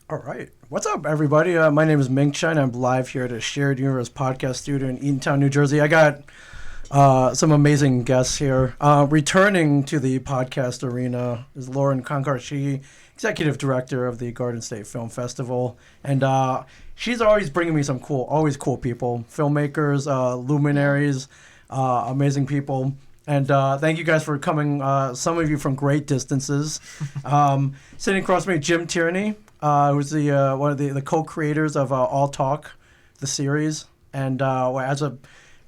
All right. What's up, everybody? My name is Ming Chen. I'm live here at a Shared Universe podcast studio in Eatontown, New Jersey. I got some amazing guests here. Returning to the podcast arena is Lauren Kankarshi, executive director of the Garden State Film Festival. And she's always bringing me some always cool people, filmmakers, luminaries, amazing people. And thank you guys for coming, some of you from great distances. Sitting across from me, Jim Tierney, who's the one of the co-creators of All Talk, the series. And as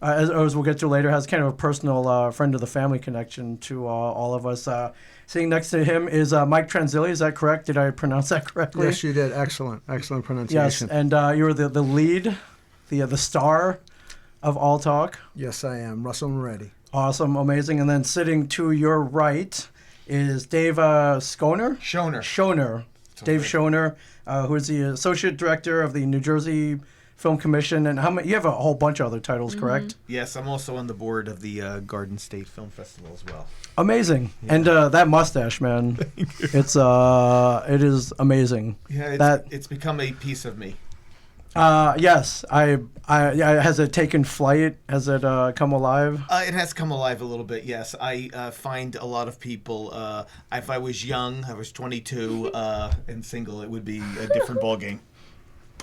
we'll get to later, has kind of a personal friend of the family connection to all of us. Sitting next to him is Mike Tranzilli. Is that correct? Did I pronounce that correctly? Yes, you did. Excellent pronunciation. Yes, and you're the lead, the star of All Talk. Yes, I am. Russell Moretti. Awesome, amazing. And then sitting to your right is Dave Schoner? Schoner. Dave Schoner, who is the associate director of the New Jersey Film Commission. And you have a whole bunch of other titles, correct? Yes, I'm also on the board of the Garden State Film Festival as well. Amazing. Yeah. And that mustache, man, it is amazing. Yeah, it's become a piece of me. Yes. Has it taken flight? Has it come alive? It has come alive a little bit, yes. I find a lot of people, if I was young, I was 22 and single, it would be a different ballgame.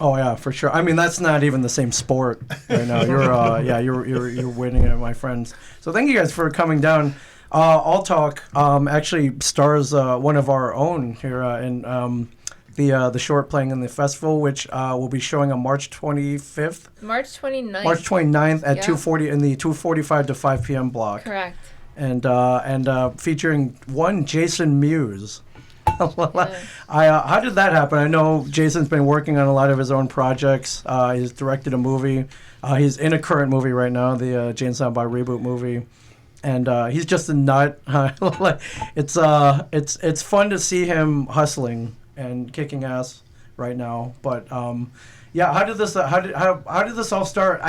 Oh yeah, for sure. I mean, that's not even the same sport right now. You're winning it, my friends. So thank you guys for coming down. All Talk actually stars one of our own here in the short playing in the festival, which will be showing on March 25th. March 29th. March 29th at 2:40 in the 2:45 to 5 p.m. block. Correct. And featuring one Jason Mewes. How did that happen? I know Jason's been working on a lot of his own projects. He's directed a movie. He's in a current movie right now, the Jane Silent Bob reboot movie. And he's just a nut. It's fun to see him hustling and kicking ass right now. But how did this all start?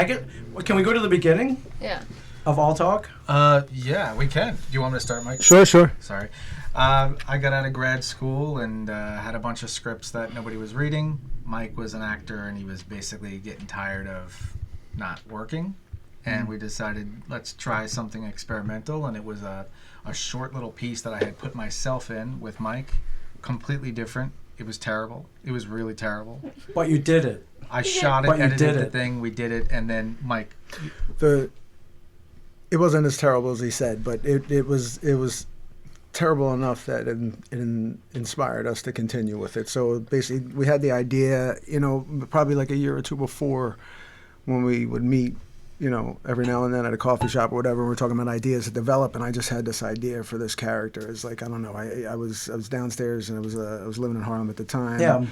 Can we go to the beginning? Yeah. Of All Talk? Yeah, we can. Do you want me to start, Mike? Sure. Sorry. I got out of grad school and had a bunch of scripts that nobody was reading. Mike was an actor and he was basically getting tired of not working. And we decided, let's try something experimental. And it was a short little piece that I had put myself in with Mike. Completely different. It was terrible. It was really terrible. But you did it. I shot it, edited the thing, we did it, and then Mike. It wasn't as terrible as he said, but it was terrible enough that it inspired us to continue with it. So basically, we had the idea, probably like a year or two before, when we would meet, every now and then at a coffee shop or whatever. We're talking about ideas to develop, and I just had this idea for this character. It's like, I don't know. I was downstairs, and I was living in Harlem at the time. Yeah.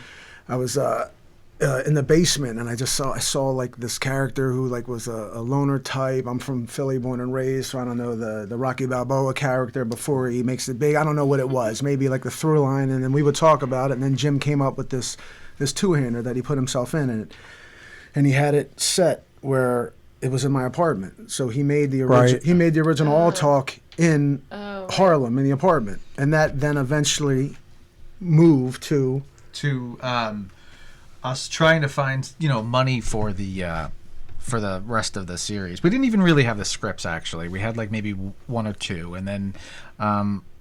I was in the basement, and I saw like this character who like was a loner type. I'm from Philly, born and raised, so I don't know the Rocky Balboa character before he makes it big. I don't know what it was. Maybe like the through line, and then we would talk about it. And then Jim came up with this two-hander that he put himself in, and he had it set where it was in my apartment. So he made the original All Talk in Harlem in the apartment, and that then eventually moved to us trying to find money for the rest of the series. We didn't even really have the scripts, actually. We had like maybe one or two, and then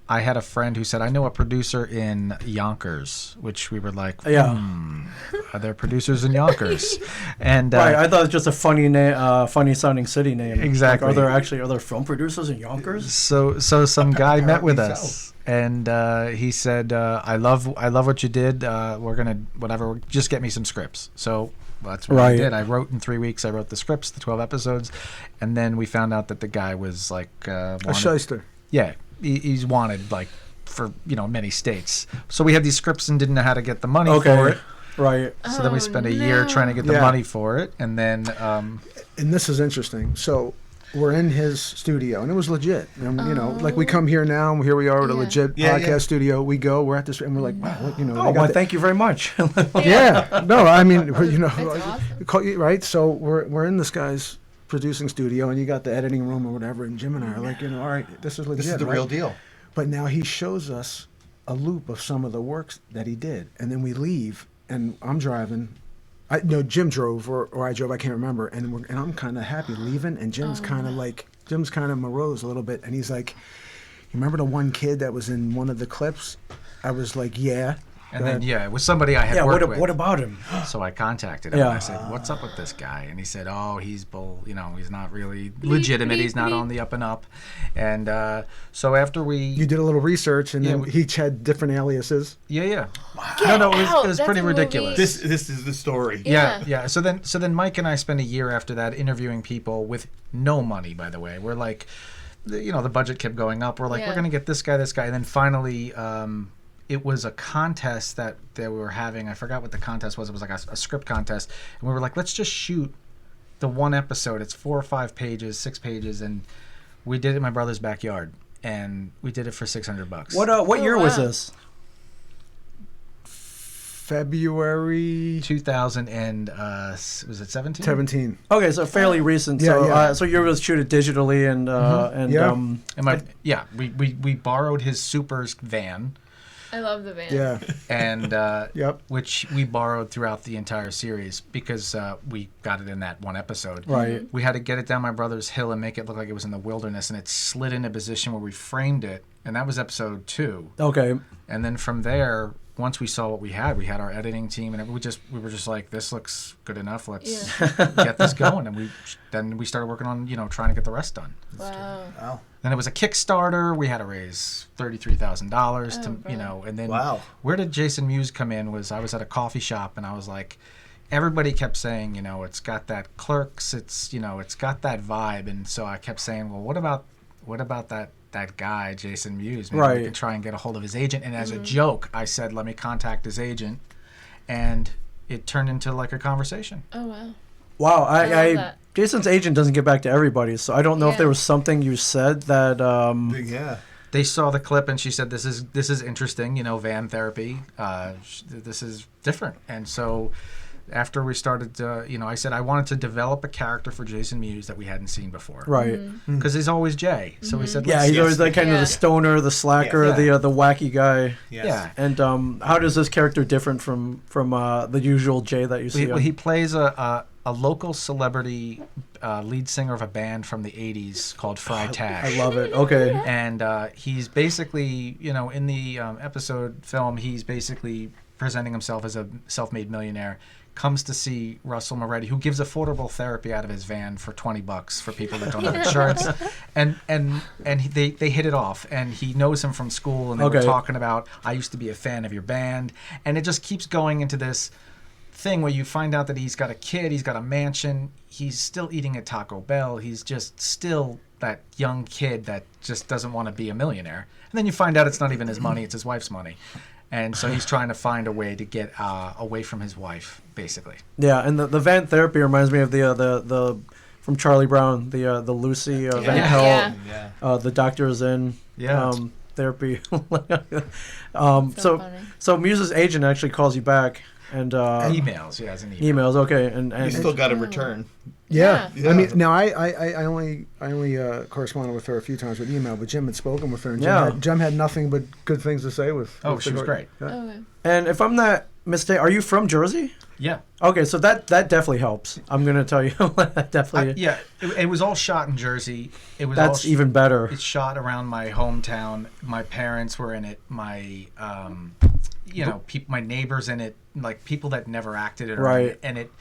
I had a friend who said, I know a producer in Yonkers, which we were like, are there producers in Yonkers? And right, I thought it was just a funny sounding city name. Exactly. Like, are there film producers in Yonkers? So some guy met with us, and he said, I love what you did. We're gonna just get me some scripts. So that's what I did. I wrote in 3 weeks. I wrote the scripts, the 12 episodes, and then we found out that the guy was like a shyster. Yeah. He's wanted like for many states. So we had these scripts and didn't know how to get the money for it. Right. So then we spent a year trying to get the money for it, and then. And this is interesting. So we're in his studio, and it was legit. And, like we come here now, and here we are at a legit podcast studio. We go, we're at this, and we're like, wow, thank you very much. No, I mean, awesome. Right? So we're in this guy's producing studio, and you got the editing room or whatever, and Jim and I are like, all right, this is legit. This is the real deal. But now he shows us a loop of some of the works that he did, and then we leave, and I'm driving. No, Jim drove or I drove. I can't remember. And I'm kind of happy leaving, and Jim's kind of morose a little bit, and he's like, "You remember the one kid that was in one of the clips?" I was like, "Yeah." And then, it was somebody I had worked with. What about him? So I contacted him. Yeah. And I said, "What's up with this guy?" And he said, "Oh, he's he's not really legitimate. He's not on the up and up." And so after You did a little research, and then he had different aliases. Yeah. Get No, it out. was That's pretty a movie. ridiculous. This is the story. Yeah. So then Mike and I spent a year after that interviewing people with no money, by the way. We're like, the budget kept going up. We're like, we're going to get this guy. And then finally, it was a contest that they were having. I forgot what the contest was. It was like a script contest. And we were like, let's just shoot the one episode. It's 4 or 5 pages, 6 pages. And we did it in my brother's backyard. And we did it for $600. What year was this? February 2000 and was it 17? 17. Okay, so fairly recent. Yeah, So yeah. so you were able to shoot it digitally And we borrowed his Super's van. I love the van. Yeah. And Yep. which we borrowed throughout the entire series because we got it in that one episode. Right. We had to get it down my brother's hill and make it look like it was in the wilderness, and it slid in a position where we framed it, and that was episode 2. Okay. And then from there, once we saw what we had our editing team, and we were just like, this looks good enough. Let's get this going. And then we started working on trying to get the rest done. Wow. Then it was a Kickstarter. We had to raise $33,000 to and then where did Jason Mewes come in was I was at a coffee shop, and I was like, everybody kept saying, it's got that Clerks, it's got that vibe, and so I kept saying, well, what about that guy, Jason Mewes? Maybe we could try and get a hold of his agent. And as a joke, I said, let me contact his agent, and it turned into like a conversation. Oh wow. Wow. I love that. Jason's agent doesn't get back to everybody, so I don't know if there was something you said that. They saw the clip, and she said, "This is interesting. Van therapy. This is different." And so, after we started, I said I wanted to develop a character for Jason Mewes that we hadn't seen before. Right. Because he's always Jay. So we said, he's always like kind of the stoner, the slacker, the wacky guy. Yes. Yeah. And how does this character different from the usual Jay that you see? He plays a local celebrity lead singer of a band from the 80s called Fry Tash. I love it. Okay. And he's basically, in the episode film, he's basically presenting himself as a self-made millionaire, comes to see Russell Moretti, who gives affordable therapy out of his van for $20 for people that don't have insurance. And they hit it off, and he knows him from school, and they were talking about, I used to be a fan of your band. And it just keeps going into this thing where you find out that he's got a kid, he's got a mansion, he's still eating at Taco Bell, he's just still that young kid that just doesn't want to be a millionaire. And then you find out it's not even his money, it's his wife's money. And so he's trying to find a way to get away from his wife, basically. Yeah, and the van therapy reminds me of the from Charlie Brown, the Lucy Van Pelt, the doctor is in therapy. So Muse's agent actually calls you back and emails, as an email. Emails, okay, and You still got to return. Yeah. I mean, now I only corresponded with her a few times with email, but Jim had spoken with her, and Jim had nothing but good things to say with. She was great. Okay. And if I'm not mistaken, are you from Jersey? Yeah. Okay, so that definitely helps. I'm gonna tell you, that definitely. It was all shot in Jersey. That's even better. It's shot around my hometown. My parents were in it. My my neighbors in it, like people that never acted it. Right. And it,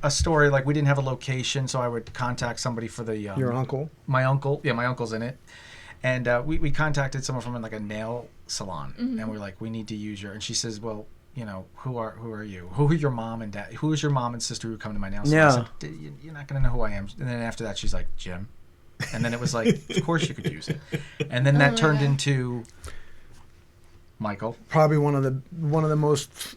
a story like we didn't have a location, so I would contact somebody for the. Your uncle. My uncle. Yeah, my uncle's in it. And we contacted someone from like a nail salon, and we're like, we need to use your. And she says, well, who are you? Who are your mom and dad? Who is your mom and sister who come to my nail salon? Yeah. I said, you're not gonna know who I am. And then after that, she's like, Jim. And then it was like, of course you could use it. And then that turned into Michael. Probably one of the most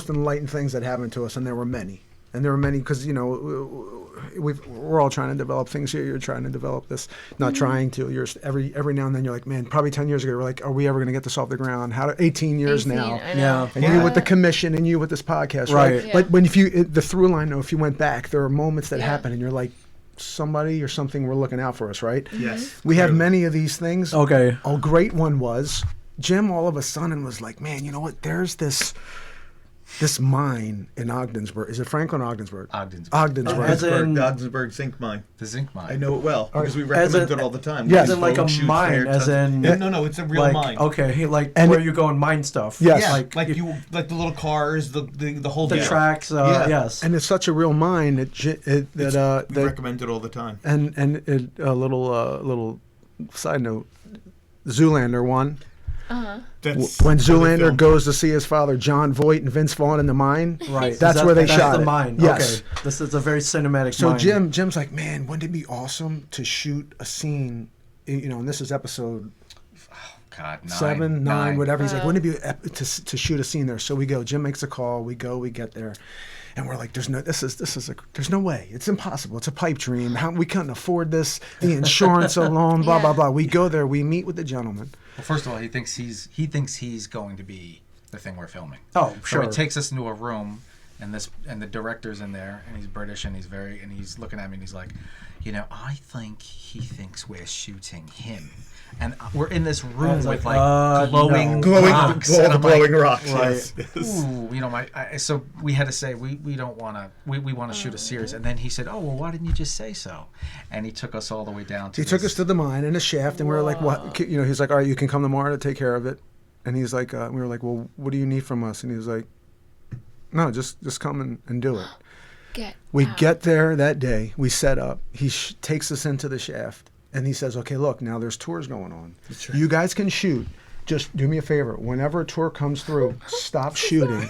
enlightened things that happened to us, and there were many. And there were many because we're all trying to develop things here. You're trying to develop this, not trying to. You're every now and then you're like, man. Probably 10 years ago, we're like, are we ever going to get this off the ground? 18 years now. I know. And you with the commission, and you with this podcast, right? Yeah. But when the through line, though, if you went back, there are moments that happen, and you're like, somebody or something were looking out for us, right? Yes. We have many of these things. Okay. A great one was Jim. All of a sudden was like, man, you know what? There's this this mine in Ogdensburg. Is it Franklin or Ogdensburg? Ogdensburg. Ogdensburg. As in- Ogdensburg zinc mine. The zinc mine. I know it well because we As recommend in- it all the time. Yes. As in like a mine, as in No, it's a real like mine. okay, like And where it- you go and mine stuff. Yes. Yeah, like you like the little cars, the whole the deal. tracks. Yeah. Yes. And it's such a real mine We that recommend it all the time. and a little side note, Zoolander one. That's When where they Zoolander filmed. goes to see his father John Voight and Vince Vaughn in the mine, Right. That's Is where they that's shot the it. mine. Yes. Okay. This is a very cinematic So mine. Jim's like, man, wouldn't it be awesome to shoot a scene? You know, and this is episode God, 7, 9, whatever. He's like, Wow. wouldn't it be to shoot a scene there? So we go. Jim makes a call. We go. We get there, and we're like, there's no way. It's impossible. It's a pipe dream. We couldn't afford this. The insurance alone. Blah blah blah. We go there. We meet with the gentleman. Well, first of all, he thinks he's going to be the thing we're filming. Oh, So sure. he takes us into a room, and the director's in there, and he's British, and he's looking at me, and he's like, I think he thinks we're shooting him, and we're in this room was with like, glowing no. glowing, rocks, all and the I'm like, glowing rocks. Right. Yes. Ooh, so we had to say we don't want to we want to shoot a series, and then he said, oh well, why didn't you just say so? And he took us all the way down to He took us to the mine in a shaft, and we were like, what? He's like, all right, you can come tomorrow to take care of it. And he's like, we were like, well, what do you need from us? And he was like, no, just come and do it. We get there that day. We set up. He takes us into the shaft, and he says, okay, look, now there's tours going on. That's right. You guys can shoot. Just do me a favor. Whenever a tour comes through, stop shooting.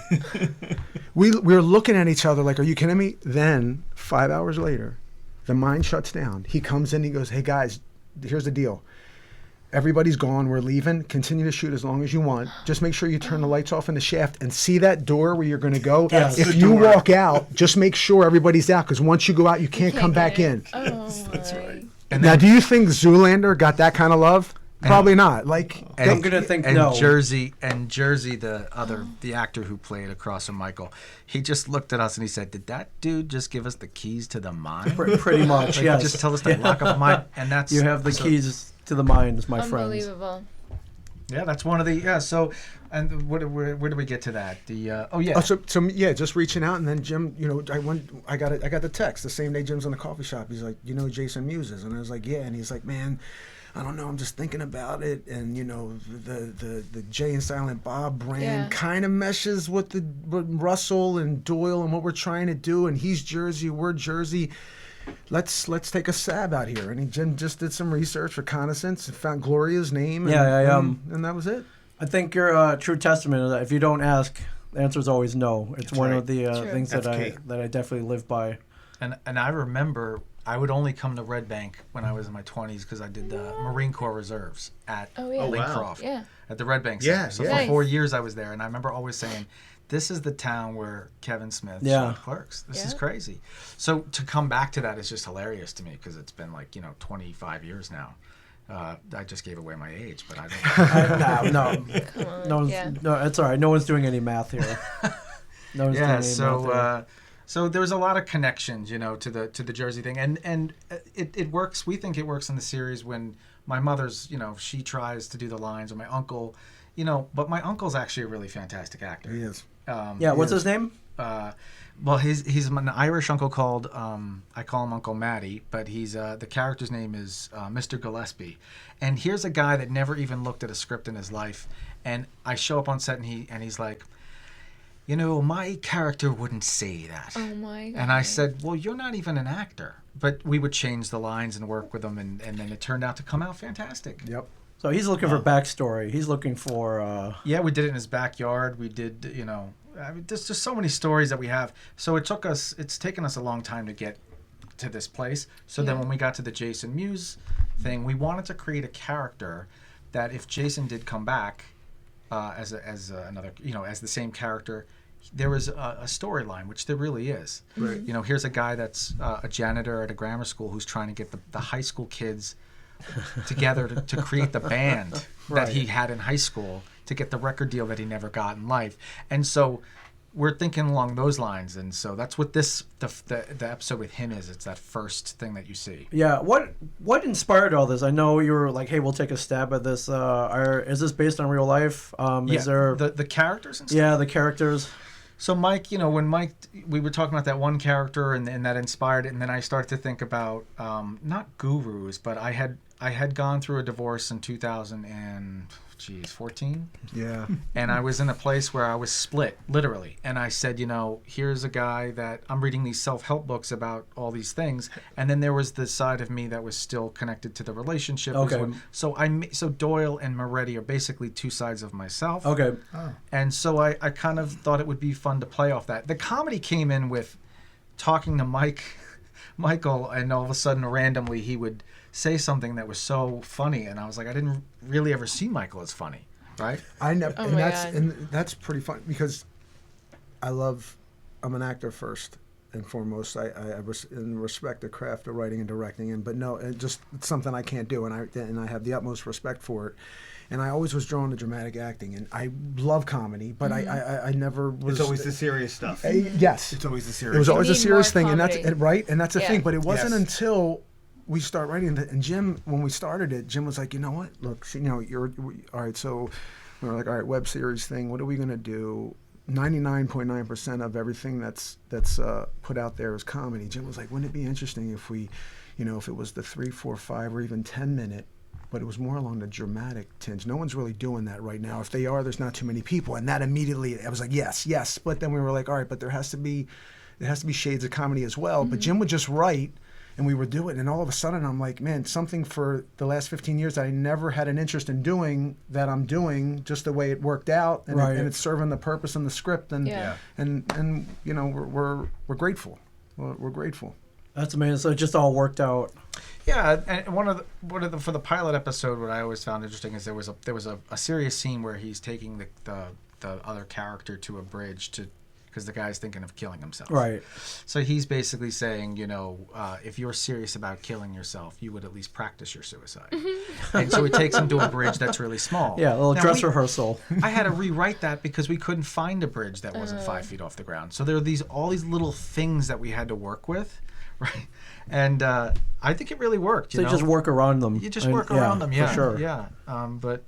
We were looking at each other like, are you kidding me? Then, 5 hours later, the mine shuts down. He comes in. He goes, hey, guys, here's the deal. Everybody's gone. We're leaving. Continue to shoot as long as you want. Just make sure you turn the lights off in the shaft and see that door where you're going to go. Yes. If The you door. walk out, just make sure everybody's out, because once you go out, you can't come back in. Oh, That's my. right. And Now, then, do you think Zoolander got that kind of love? Probably not. Like, I'm gonna think and no. Jersey, the actor who played across from Michael, he just looked at us and he said, "Did that dude just give us the keys to the mine? Pretty much. Like, Yes. Just tell us to lock up a mine." And that's You have the so- keys to the mines, my friends. Unbelievable. Yeah, that's one of the So, and where do we get to that? The just reaching out, and then Jim, I got the text the same day Jim's in the coffee shop. He's like, you know who Jason Mewes is? And I was like, yeah. And he's like, man, I don't know, I'm just thinking about it, and the Jay and Silent Bob brand Yeah. kind of meshes with with Russell and Doyle and what we're trying to do, and he's Jersey, we're Jersey. Let's take a stab out here. And Jim just did some research, reconnaissance, and found Gloria's name. And, Yeah, and that was it. I think you're a true testament of that. If you don't ask, the answer is always no. It's That's one right. of the True. things That's that key. I definitely live by. and I remember I would only come to Red Bank when I was in my 20s because I did the Marine Corps Reserves at Oh, yeah. Oh, wow. Lincroft Yeah. at the Red Bank Yeah, Center. So yeah. for Nice. 4 years I was there, and I remember always saying, "This is the town where Kevin Smith Yeah. shot Clerks. This is Yeah. crazy." So to come back to that is just hilarious to me because it's been 25 years now. I just gave away my age, but I don't. No, Come on. no, Yeah. no, it's all right. No one's doing any math here. No one's doing Yeah, any math here. so there's a lot of connections, to the Jersey thing, and it works. We think it works in the series when my mother's, she tries to do the lines, or my uncle, but my uncle's actually a really fantastic actor. He is. Yeah, what's his name? Well, he's an Irish uncle called I call him Uncle Matty, but he's the character's name is Mr. Gillespie, and here's a guy that never even looked at a script in his life, and I show up on set and he's like, my character wouldn't say that. Oh, my God. And I said, well, you're not even an actor. But we would change the lines and work with them, and then it turned out to come out fantastic. Yep. So he's looking for backstory. He's looking for. Yeah, we did it in his backyard. We did, there's just so many stories that we have. So it's taken us a long time to get to this place. So then Yeah. when we got to the Jason Mewes thing, we wanted to create a character that if Jason did come back as another, as the same character, there was a storyline, which there really is. Right. Here's a guy that's a janitor at a grammar school who's trying to get the high school kids together to create the band that he had in high school to get the record deal that he never got in life. And so we're thinking along those lines. And so that's what the episode with him is. It's that first thing that you see. Yeah, what inspired all this? I know you were like, "Hey, we'll take a stab at this." Is this based on real life? Is there? the characters and stuff? Yeah, the characters. So Mike, when Mike, we were talking about that one character and that inspired it, and then I started to think about not gurus, but I had gone through a divorce in 2014. Yeah. And I was in a place where I was split, literally. And I said, here's a guy that I'm reading these self-help books about all these things. And then there was the side of me that was still connected to the relationship. Okay. So Doyle and Moretti are basically two sides of myself. Okay. And so I kind of thought it would be fun to play off that. The comedy came in with talking to Michael, and all of a sudden, randomly, he would say something that was so funny, and I was like, I didn't really ever see Michael as funny, right? I never, Oh and my that's God. and that's pretty fun because I'm an actor first and foremost. I respect the craft of writing and directing, but no, it's something I can't do, and I have the utmost respect for it. And I always was drawn to dramatic acting, and I love comedy, but I never was. It's always the serious stuff. Yes, It's always the it serious was stuff. always a need serious more thing, and that's comedy. right, and that's the Yeah. thing. But it wasn't Yes. until we start writing that, and Jim, when we started it, Jim was like, you know what? Look, see, you're all right. So we were like, all right, web series thing. What are we gonna do? 99.9% of everything that's put out there is comedy. Jim was like, wouldn't it be interesting if we, if it was the 3, 4, 5, or even 10-minute, but it was more along the dramatic tinge. No one's really doing that right now. If they are, there's not too many people. And that immediately, I was like, yes. But then we were like, all right, but there has to be shades of comedy as well. But Jim would just write, and we would do it. And all of a sudden, I'm like, man, something for the last 15 years that I never had an interest in doing, that I'm doing just the way it worked out, and, Right. and it's serving the purpose in the script. And Yeah. and we're grateful. We're grateful. That's amazing. So it just all worked out. Yeah, and for the pilot episode, what I always found interesting is there was a serious scene where he's taking the other character to a bridge because the guy's thinking of killing himself. Right. So he's basically saying, if you're serious about killing yourself, you would at least practice your suicide. And so it takes him to a bridge that's really small. Yeah, a little Now, dress rehearsal. I had to rewrite that because we couldn't find a bridge that wasn't 5 feet off the ground. So there are all these little things that we had to work with, right? And I think it really worked. So you just work around them. You just work around them, yeah, For sure. yeah. But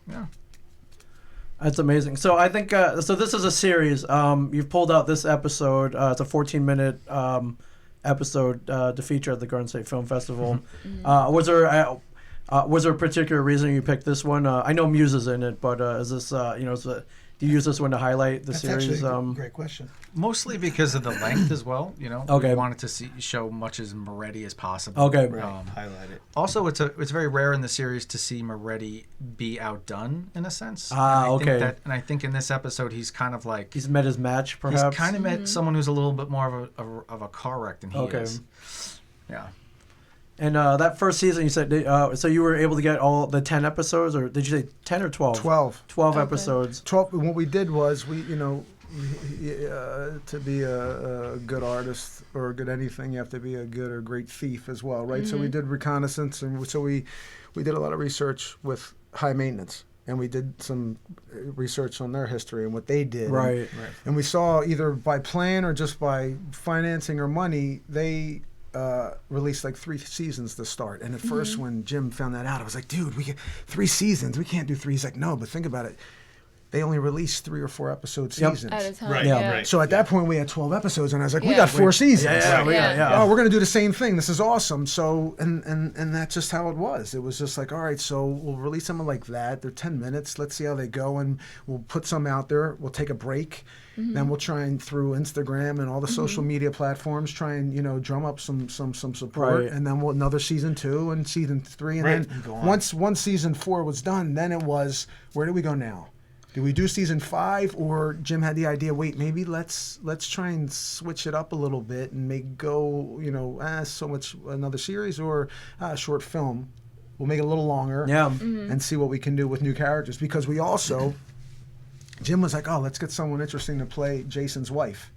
yeah. That's amazing. So I think so. This is a series. You've pulled out this episode. It's a 14-minute episode to feature at the Garden State Film Festival. Was there a particular reason you picked this one? I know Muse is in it, but is this do you use this one to highlight the That's series? actually a great question. Mostly because of the length as well. Okay. We wanted to show much as Moretti as possible. Okay. Right. Highlight it. Also, it's very rare in the series to see Moretti be outdone in a sense. Okay. And I think in this episode he's kind of like He's met his match, perhaps. he's kind of met someone who's a little bit more of a car wreck than he Okay. is. Yeah. And that first season, you said, so you were able to get all the 10 episodes, or did you say 10 or 12? 12. 12 Okay. episodes. 12. What we did was to be a good artist or a good anything, you have to be a good or great thief as well, right? So we did reconnaissance, and so we did a lot of research with High Maintenance, and we did some research on their history and what they did. Right. And we saw either by plan or just by financing or money, they released like 3 seasons to start. And at first, when Jim found that out, I was like, dude, we get 3 seasons. We can't do 3. He's like, no, but think about it. They only released 3 or 4 episode Yep. seasons. At a time. Right, Yeah. right. So at that point, we had 12 episodes, and I was like, we Yeah. got 4 seasons. Yeah, Yeah. Oh, we're gonna do the same thing. This is awesome. So, and that's just how it was. It was just like, all right, so we'll release something like that. They're 10 minutes. Let's see how they go, and we'll put some out there. We'll take a break. Then we'll try and through Instagram and all the social media platforms try and drum up some support. Right. And then we'll another season 2 and season 3, and Right. then Go on. once season 4 was done, then it was, where do we go now? Do we do season 5, or Jim had the idea? Wait, maybe let's try and switch it up a little bit and make go so much another series or a short film. We'll make it a little longer, Yeah. and see what we can do with new characters. Because we also, Jim was like, oh, let's get someone interesting to play Jason's wife.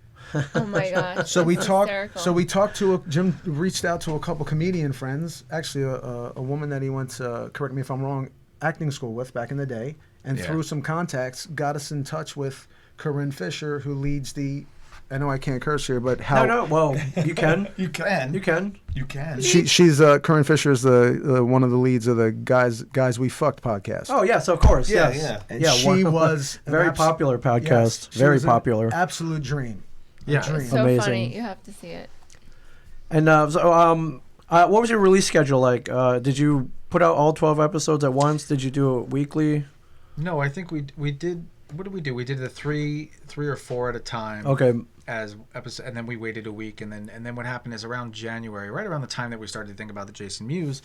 Oh my gosh. So we that's talked. hysterical. So we talked to Jim. Reached out to a couple comedian friends. Actually, a woman that he went to, correct me if I'm wrong, acting school with back in the day, and Yeah. through some contacts, got us in touch with Corinne Fisher, who leads the I know I can't curse here, but how? No, well, you can. You can. You can. You can. She's Corinne Fisher is the one of the leads of the guys we fucked podcast. Oh yes, of course. Yeah, yes. yeah. And Yeah, she one- was an very popular podcast. yes, she Very was an popular. absolute dream. A Yeah. dream. So Amazing. funny. You have to see it. And what was your release schedule like? Did you put out all 12 episodes at once? Did you do it weekly? No, I think we did. What did we do? We did the three or four at a time. Okay. As episode, and then we waited a week, and then what happened is around January, right around the time that we started to think about the Jason Mewes,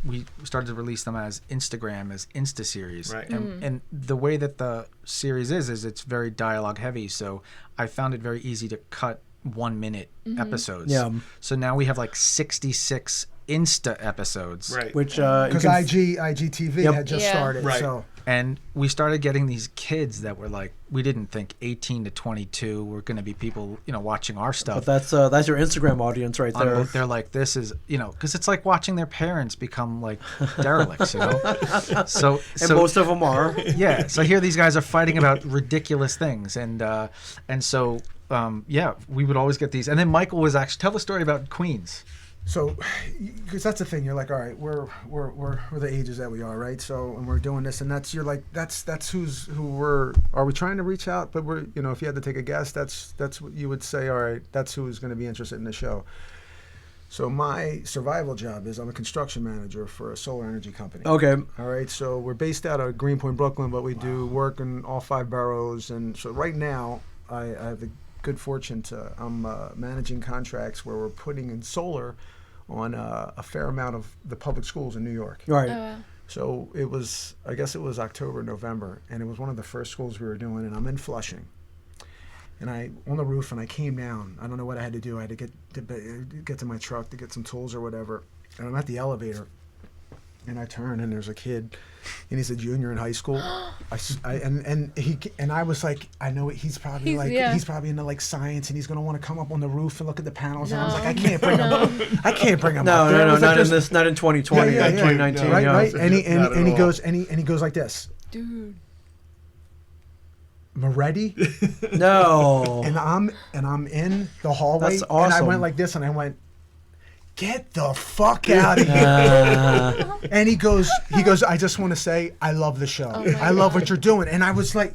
we started to release them as Instagram, as Insta series. Right. And the way that the series is it's very dialogue heavy, so I found it very easy to cut 1 minute episodes. Yeah. So now we have like 66 Insta episodes. Right. Which you Because can- IGTV Yep. had just Yeah. started, Right. so And we started getting these kids that were like, we didn't think 18 to 22 were going to be people, watching our stuff. But that's your Instagram audience right there. They're like, this is, because it's like watching their parents become like derelicts, So, And most of them are. yeah. So here these guys are fighting about ridiculous things, and so we would always get these. And then Michael was actually tell the story about Queens. So, because that's the thing, you're like, all right, we're the ages that we are, right? So, and we're doing this, and that's are we trying to reach out? But we're, if you had to take a guess, that's what you would say. All right, that's who's going to be interested in the show. So my survival job is I'm a construction manager for a solar energy company. Okay. All right, so we're based out of Greenpoint, Brooklyn, but we do work in all 5 boroughs, and so right now I have the good fortune I'm managing contracts where we're putting in solar on a fair amount of the public schools in New York. Right. So I guess it was October, November, and it was one of the first schools we were doing, and I'm in Flushing. And on the roof, and I came down. I don't know what I had to do. I had to get to my truck to get some tools or whatever. And I'm at the elevator, and I turn, and there's a kid, and he's a junior in high school. I was like, I know he's probably he's probably into like science, and he's gonna want to come up on the roof and look at the panels. And I was like, I can't bring him up. I can't bring him up. No, It was like not in 2020, Yeah, yeah, yeah. 2019. right, yeah. right. And Not at he all. goes and he goes like this. Dude. Moretti, No. and I'm in the hallway, That's and I awesome. went like this, and I went, "Get the fuck out of here!" And he goes, "I just want to say I love the show. my I love God. what you're doing." And I was like,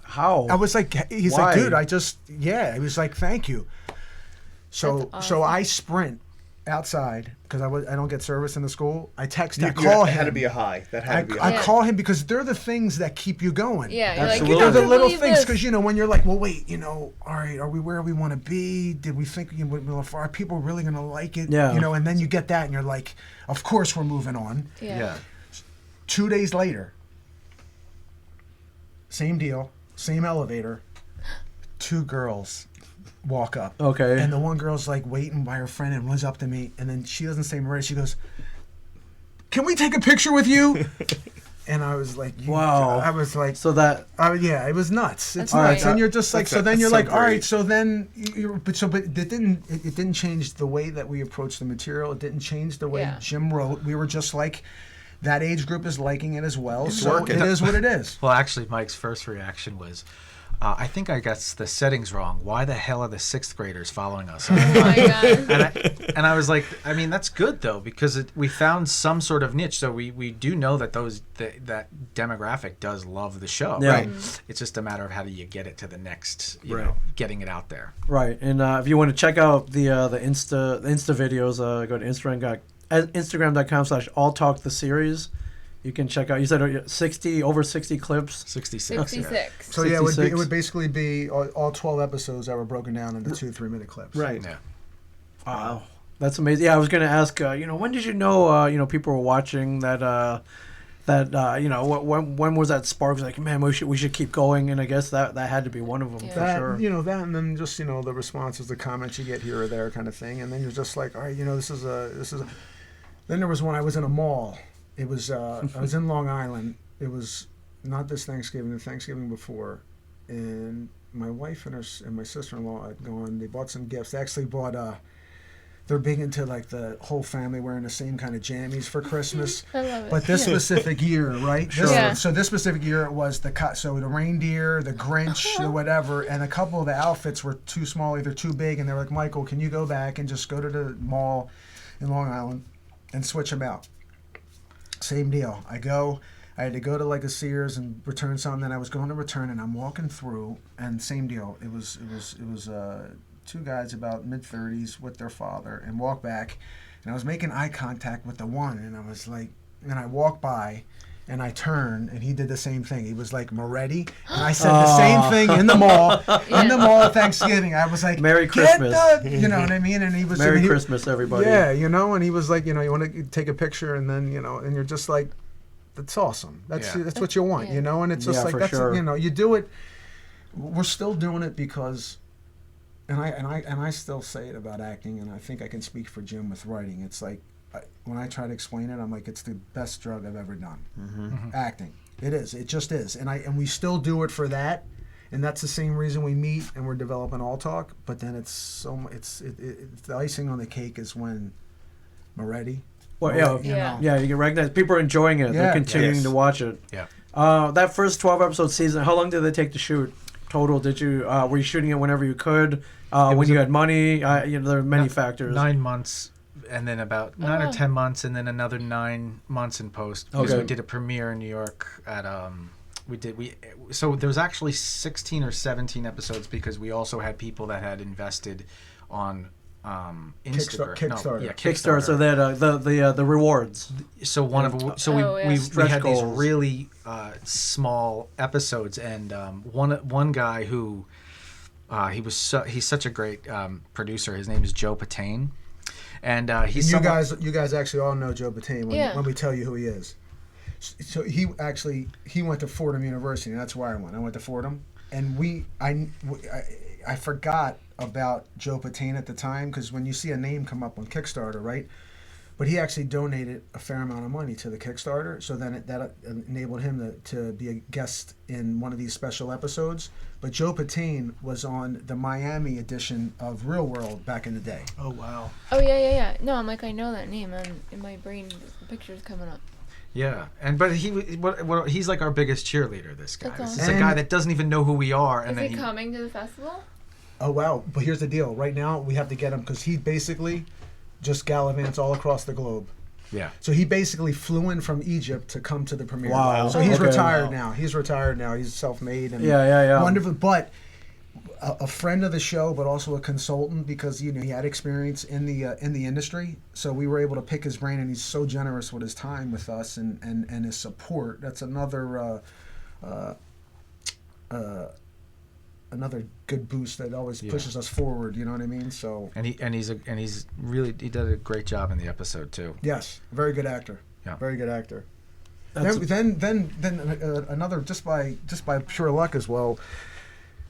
How? he's Why? like, "Dude, he was like, thank you." So That's so awesome. I sprint outside because I don't get service in the school. I text, I You- call that him. had to be a high. That had to be a I high. call him because they're the things that keep you going. Yeah, you're like, Absolutely. you're They're not the gonna little believe things this. because when you're like, well, wait, all right, are we where we want to be? Did we think are people really gonna like it? Yeah. And then you get that, and you're like, of course we're moving on. Yeah. 2 days later, same deal, same elevator. 2 girls walk up. Okay. And the one girl's like waiting by her friend and runs up to me, and then she doesn't say Maria. She goes, "Can we take a picture with you?" And I was like, Wow. I was like, So that yeah, it was nuts. It's That's nuts, great. and you're just like, That's so then you're so like, all right, great. so then, but it didn't change the way that we approached the material. It didn't change the way Yeah. Jim wrote. We were just like, that age group is liking it as well. It's so working. it is what it is. Well, actually, Mike's first reaction was, I think I got the settings wrong. Why the hell are the 6th graders following us? Oh my God. and I was like, I mean, that's good though, because we found some sort of niche. So we do know that that demographic does love the show. Yeah. Right? It's just a matter of how do you get it to the next, getting it out there. right. And if you want to check out the Insta videos, go to Instagram.com/alltalktheseries. You can check out. You said over 60 clips. 66. 66. So yeah, it 66. would basically be all 12 episodes that were broken down into 2 3-minute clips. Right. Yeah. Wow, that's amazing. Yeah, I was going to ask. When did you know? People were watching that. When was that spark? It was like, man, we should keep going. And I guess that had to be one of them Yeah. for That sure. that, and then just the responses, the comments you get here or there, kind of thing, and then you're just like, all right, this is a. Then there was one. I was in a mall. It was I was in Long Island. It was not this Thanksgiving, the Thanksgiving before, and my wife and my sister-in-law had gone. They bought some gifts. They actually bought they're big into like the whole family wearing the same kind of jammies for Christmas. I love it. But this specific year, right? Sure. Yeah. So this specific year it was so the reindeer, the Grinch, or whatever, and a couple of the outfits were too small, either too big, and they were like, Michael, can you go back and just go to the mall in Long Island and switch them out? Same deal. I had to go to like a Sears and return something that I was going to return, and I'm walking through, and same deal. It was two guys about mid-30s with their father, and walk back, and I was making eye contact with the one, and I was like, and I walked by, and I turned, and he did the same thing. He was like, Moretti, and I said the same thing in the mall, at Thanksgiving. I was like, Merry "Get Christmas." you know what I mean? And he was Merry and he- Christmas, everybody. Yeah, you know, and he was like, you want to take a picture, and then, and you're just like, that's awesome. That's what you want, Yeah. and it's just Yeah, like, for that's, sure. you do it. We're still doing it because, and I still say it about acting, and I think I can speak for Jim with writing. It's like, when I try to explain it, I'm like, it's the best drug I've ever done. Acting. It is. It just is. And we still do it for that. And that's the same reason we meet and we're developing All Talk. But then it's the icing on the cake is when Moretti. Well, you know. yeah, you can recognize people are enjoying it. They're Yeah. continuing Yes. to watch it. Yeah. That first 12 episode season, how long did they take to shoot? Total? Did you were you shooting it whenever you could? When was you had money? There are many factors. 9 months, and then about 9 or 10 months, and then another 9 months in post. Because Okay. we did a premiere in New York at so there was actually 16 or 17 episodes because we also had people that had invested on Instagram. Kickstarter. Yeah, Kickstarter, so that the rewards. So one of we Stretch had these goals. really small episodes, and one guy who he's such a great producer. His name is Joe Patain, and he's You guys actually all know Joe Patain when we tell you who he is. So he went to Fordham University, and that's where I went. I went to Fordham, and I forgot about Joe Patain at the time, because when you see a name come up on Kickstarter, right? But he actually donated a fair amount of money to the Kickstarter, so then that enabled him to be a guest in one of these special episodes. But Joe Patain was on the Miami edition of Real World back in the day. Oh wow! Oh yeah. No, I'm like, I know that name. In my brain, the picture's coming up. Yeah, but he's like our biggest cheerleader. This guy. That's This is awesome. a guy that doesn't even know who we are, and Is then he coming to the festival? Oh wow! But here's the deal. Right now we have to get him because he basically just gallivants all across the globe. Yeah. So he basically flew in from Egypt to come to the premiere. Wow. So he's Okay. retired now. He's retired now. He's self-made and Yeah. wonderful. But a friend of the show, but also a consultant because he had experience in the industry. So we were able to pick his brain, and he's so generous with his time with us and his support. That's another good boost that always pushes us forward. You know what I mean? So And he's really he did a great job in the episode too. yes, very good actor. Yeah. Very good actor. That's- Then another just by pure luck as well.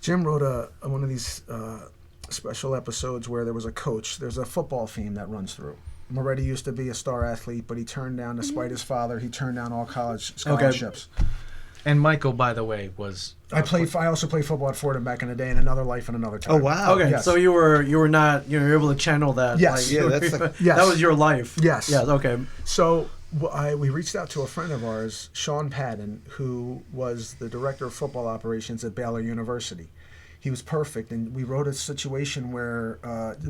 Jim wrote one of these special episodes where there was a coach. There's a football theme that runs through. Moretti used to be a star athlete, but he turned down, despite his father, he turned down all college scholarships. And Michael, by the way, was I also played football at Fordham back in the day in another life and another time. Oh wow. Okay, Yes. so you were you're able to channel that. Yes. Yeah, that's like- Yes. That was your life. Yes. Yes. Okay. So we reached out to a friend of ours, Sean Patton, who was the director of football operations at Baylor University. He was perfect, and we wrote a situation where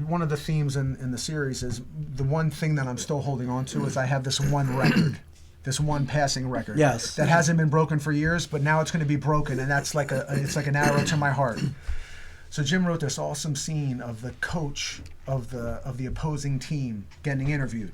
one of the themes in the series is the one thing that I'm still holding on to is I have this one record, this one passing record. Yes. That hasn't been broken for years, but now it's going to be broken, and that's like it's like an arrow to my heart. So Jim wrote this awesome scene of the coach of the opposing team getting interviewed.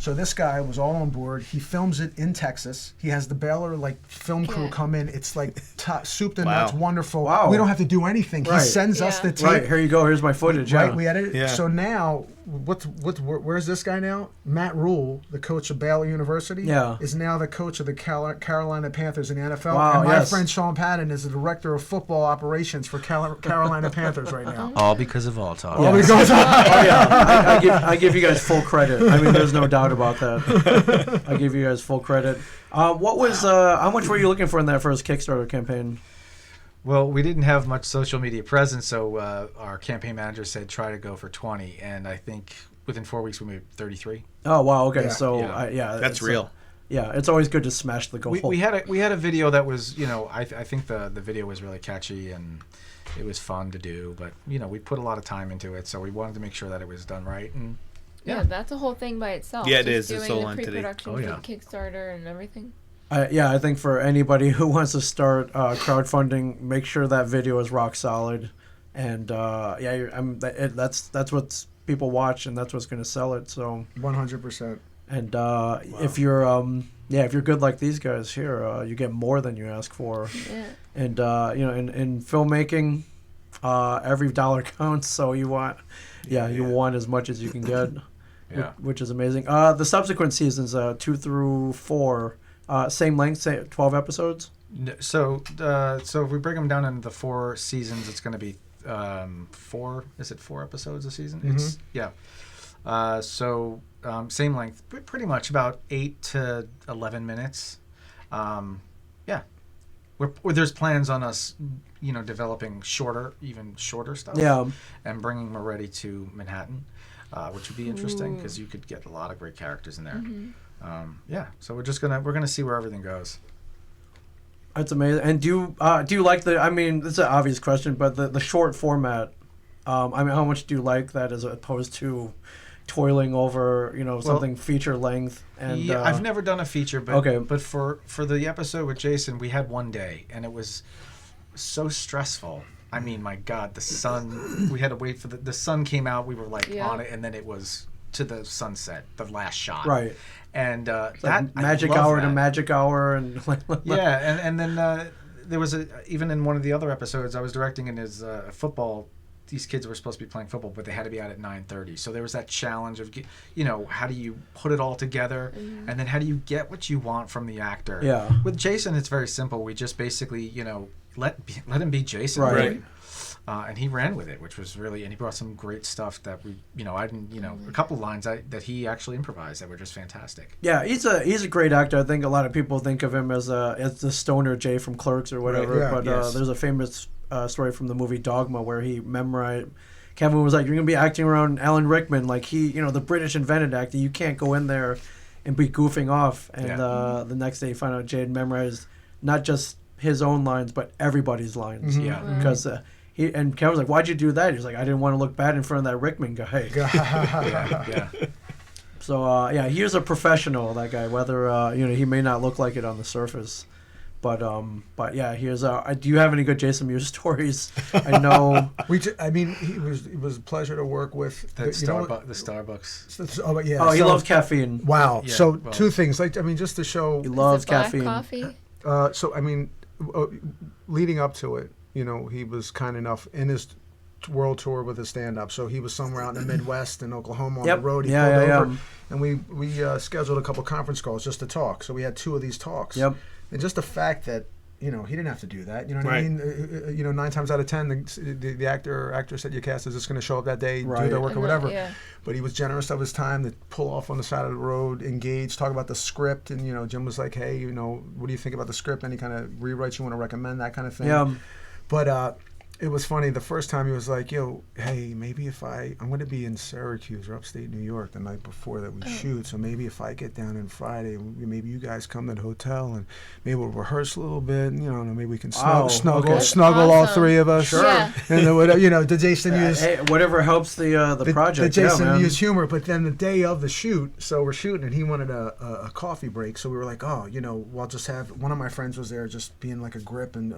So this guy was all on board. He films it in Texas. He has the Baylor film crew Yeah. come in. It's like soup to Wow. nuts, wonderful. Wow. We don't have to do anything. Right. He sends us Yeah. the tape. Right. Here you go. Here's my footage. Right, Yeah. we edit it. Yeah. So now, where's this guy now? Matt Rule, the coach of Baylor University, Yeah. is now the coach of the Carolina Panthers in the NFL. Wow, and my yes. friend Sean Patton is the director of football operations for Carolina Panthers right now. all because of All Talk. Yeah. Oh, he goes on. Oh yeah, I give you guys full credit. I mean, there's no doubt about that. I give you guys full credit. What was how much were you looking for in that first Kickstarter campaign? Well, we didn't have much social media presence, so our campaign manager said try to go for 20, and I think within 4 weeks we made 33. Oh wow, okay, Yeah. so Yeah. yeah, That's it's, real. Yeah, it's always good to smash the goal. We had a video that was, I think the video was really catchy and it was fun to do, but we put a lot of time into it, so we wanted to make sure that it was done right. And Yeah, that's a whole thing by itself. Yeah, it Just is. It's a doing whole the entity. pre-production Oh, for yeah. the Kickstarter and everything. I think for anybody who wants to start crowdfunding, make sure that video is rock solid, and that's what people watch, and that's what's going to sell it. So 100%. and if you're if you're good like these guys here, you get more than you ask for, Yeah. and in filmmaking, every dollar counts. So you want you want as much as you can get. Yeah. Which is amazing. The subsequent seasons, 2 through 4, same length, 12 episodes. So if we break them down into the 4 seasons, it's going to be 4. Is it 4 episodes a season? It's same length, pretty much about 8 to 11 minutes. There's plans on us, developing even shorter stuff. Yeah. And bringing Moretti to Manhattan, which would be interesting because you could get a lot of great characters in there. So we're gonna see where everything goes. That's amazing. And do you like the? I mean, it's an obvious question, but the short format. How much do you like that as opposed to toiling over something feature length? And I've never done a feature, but Okay. But for the episode with Jason, we had one day, and it was so stressful. I mean, my God, the sun. We had to wait for the sun came out. We were on it, and then it was to the sunset, the last shot. Right. And Like magic I love hour that. to magic hour, and Yeah, and then there was even in one of the other episodes I was directing in his football. These kids were supposed to be playing football, but they had to be out at 9:30. So there was that challenge of, how do you put it all together, and then how do you get what you want from the actor? Yeah. With Jason, it's very simple. We just basically, let him be Jason. Right. Really. And he ran with it, which was really, and he brought some great stuff that I didn't, a couple lines that he actually improvised that were just fantastic. Yeah, he's a great actor. I think a lot of people think of him as the stoner Jay from Clerks or whatever. Right, yeah. But Yes. there's a famous story from the movie Dogma where he memorized. Kevin was like, "You're gonna be acting around Alan Rickman, like he, the British invented acting. You can't go in there and be goofing off." And the next day, you find out Jay had memorized not just his own lines, but everybody's lines. Yeah. Wow. Because and Kevin was like, "Why'd you do that?" He was like, "I didn't want to look bad in front of that Rickman guy." Yeah. So he was a professional, that guy. Whether he may not look like it on the surface, but yeah, he was. Do you have any good Jason Mewes stories? I know. It was a pleasure to work with. The Starbucks. Oh, yeah. Oh, he so- loves caffeine. Wow. Yeah, So well- two things, just to show. He loves Is it black caffeine. coffee? Leading up to it, he was kind enough in his world tour with a stand-up. So he was somewhere out in the Midwest in Oklahoma on Yep. the road. He Yeah, pulled yeah, over, yeah. and we scheduled a couple conference calls just to talk. So we had 2 of these talks. Yep. And just the fact that he didn't have to do that. You know what I Right. mean? 9 times out of 10, the actor or actress that you cast is just going to show up that day, Right. do their work or whatever. Yeah. But he was generous of his time to pull off on the side of the road, engage, talk about the script. And, Jim was like, hey, what do you think about the script? Any kind of rewrites you want to recommend, that kind of thing. Yeah. But it was funny. The first time he was like, hey, maybe if I'm going to be in Syracuse or upstate New York the night before that we shoot. So maybe if I get down on Friday, maybe you guys come to the hotel and maybe we'll rehearse a little bit. And, maybe we can Wow, snuggle okay. snuggle all Awesome. 3 of us. Sure. Yeah. And then whatever, the Jason Mewes. Hey, whatever helps the project. The Jason yeah, man. Mewes humor, but then the day of the shoot, so we're shooting, and he wanted a coffee break, so we were like, we'll just have, one of my friends was there just being like a grip and,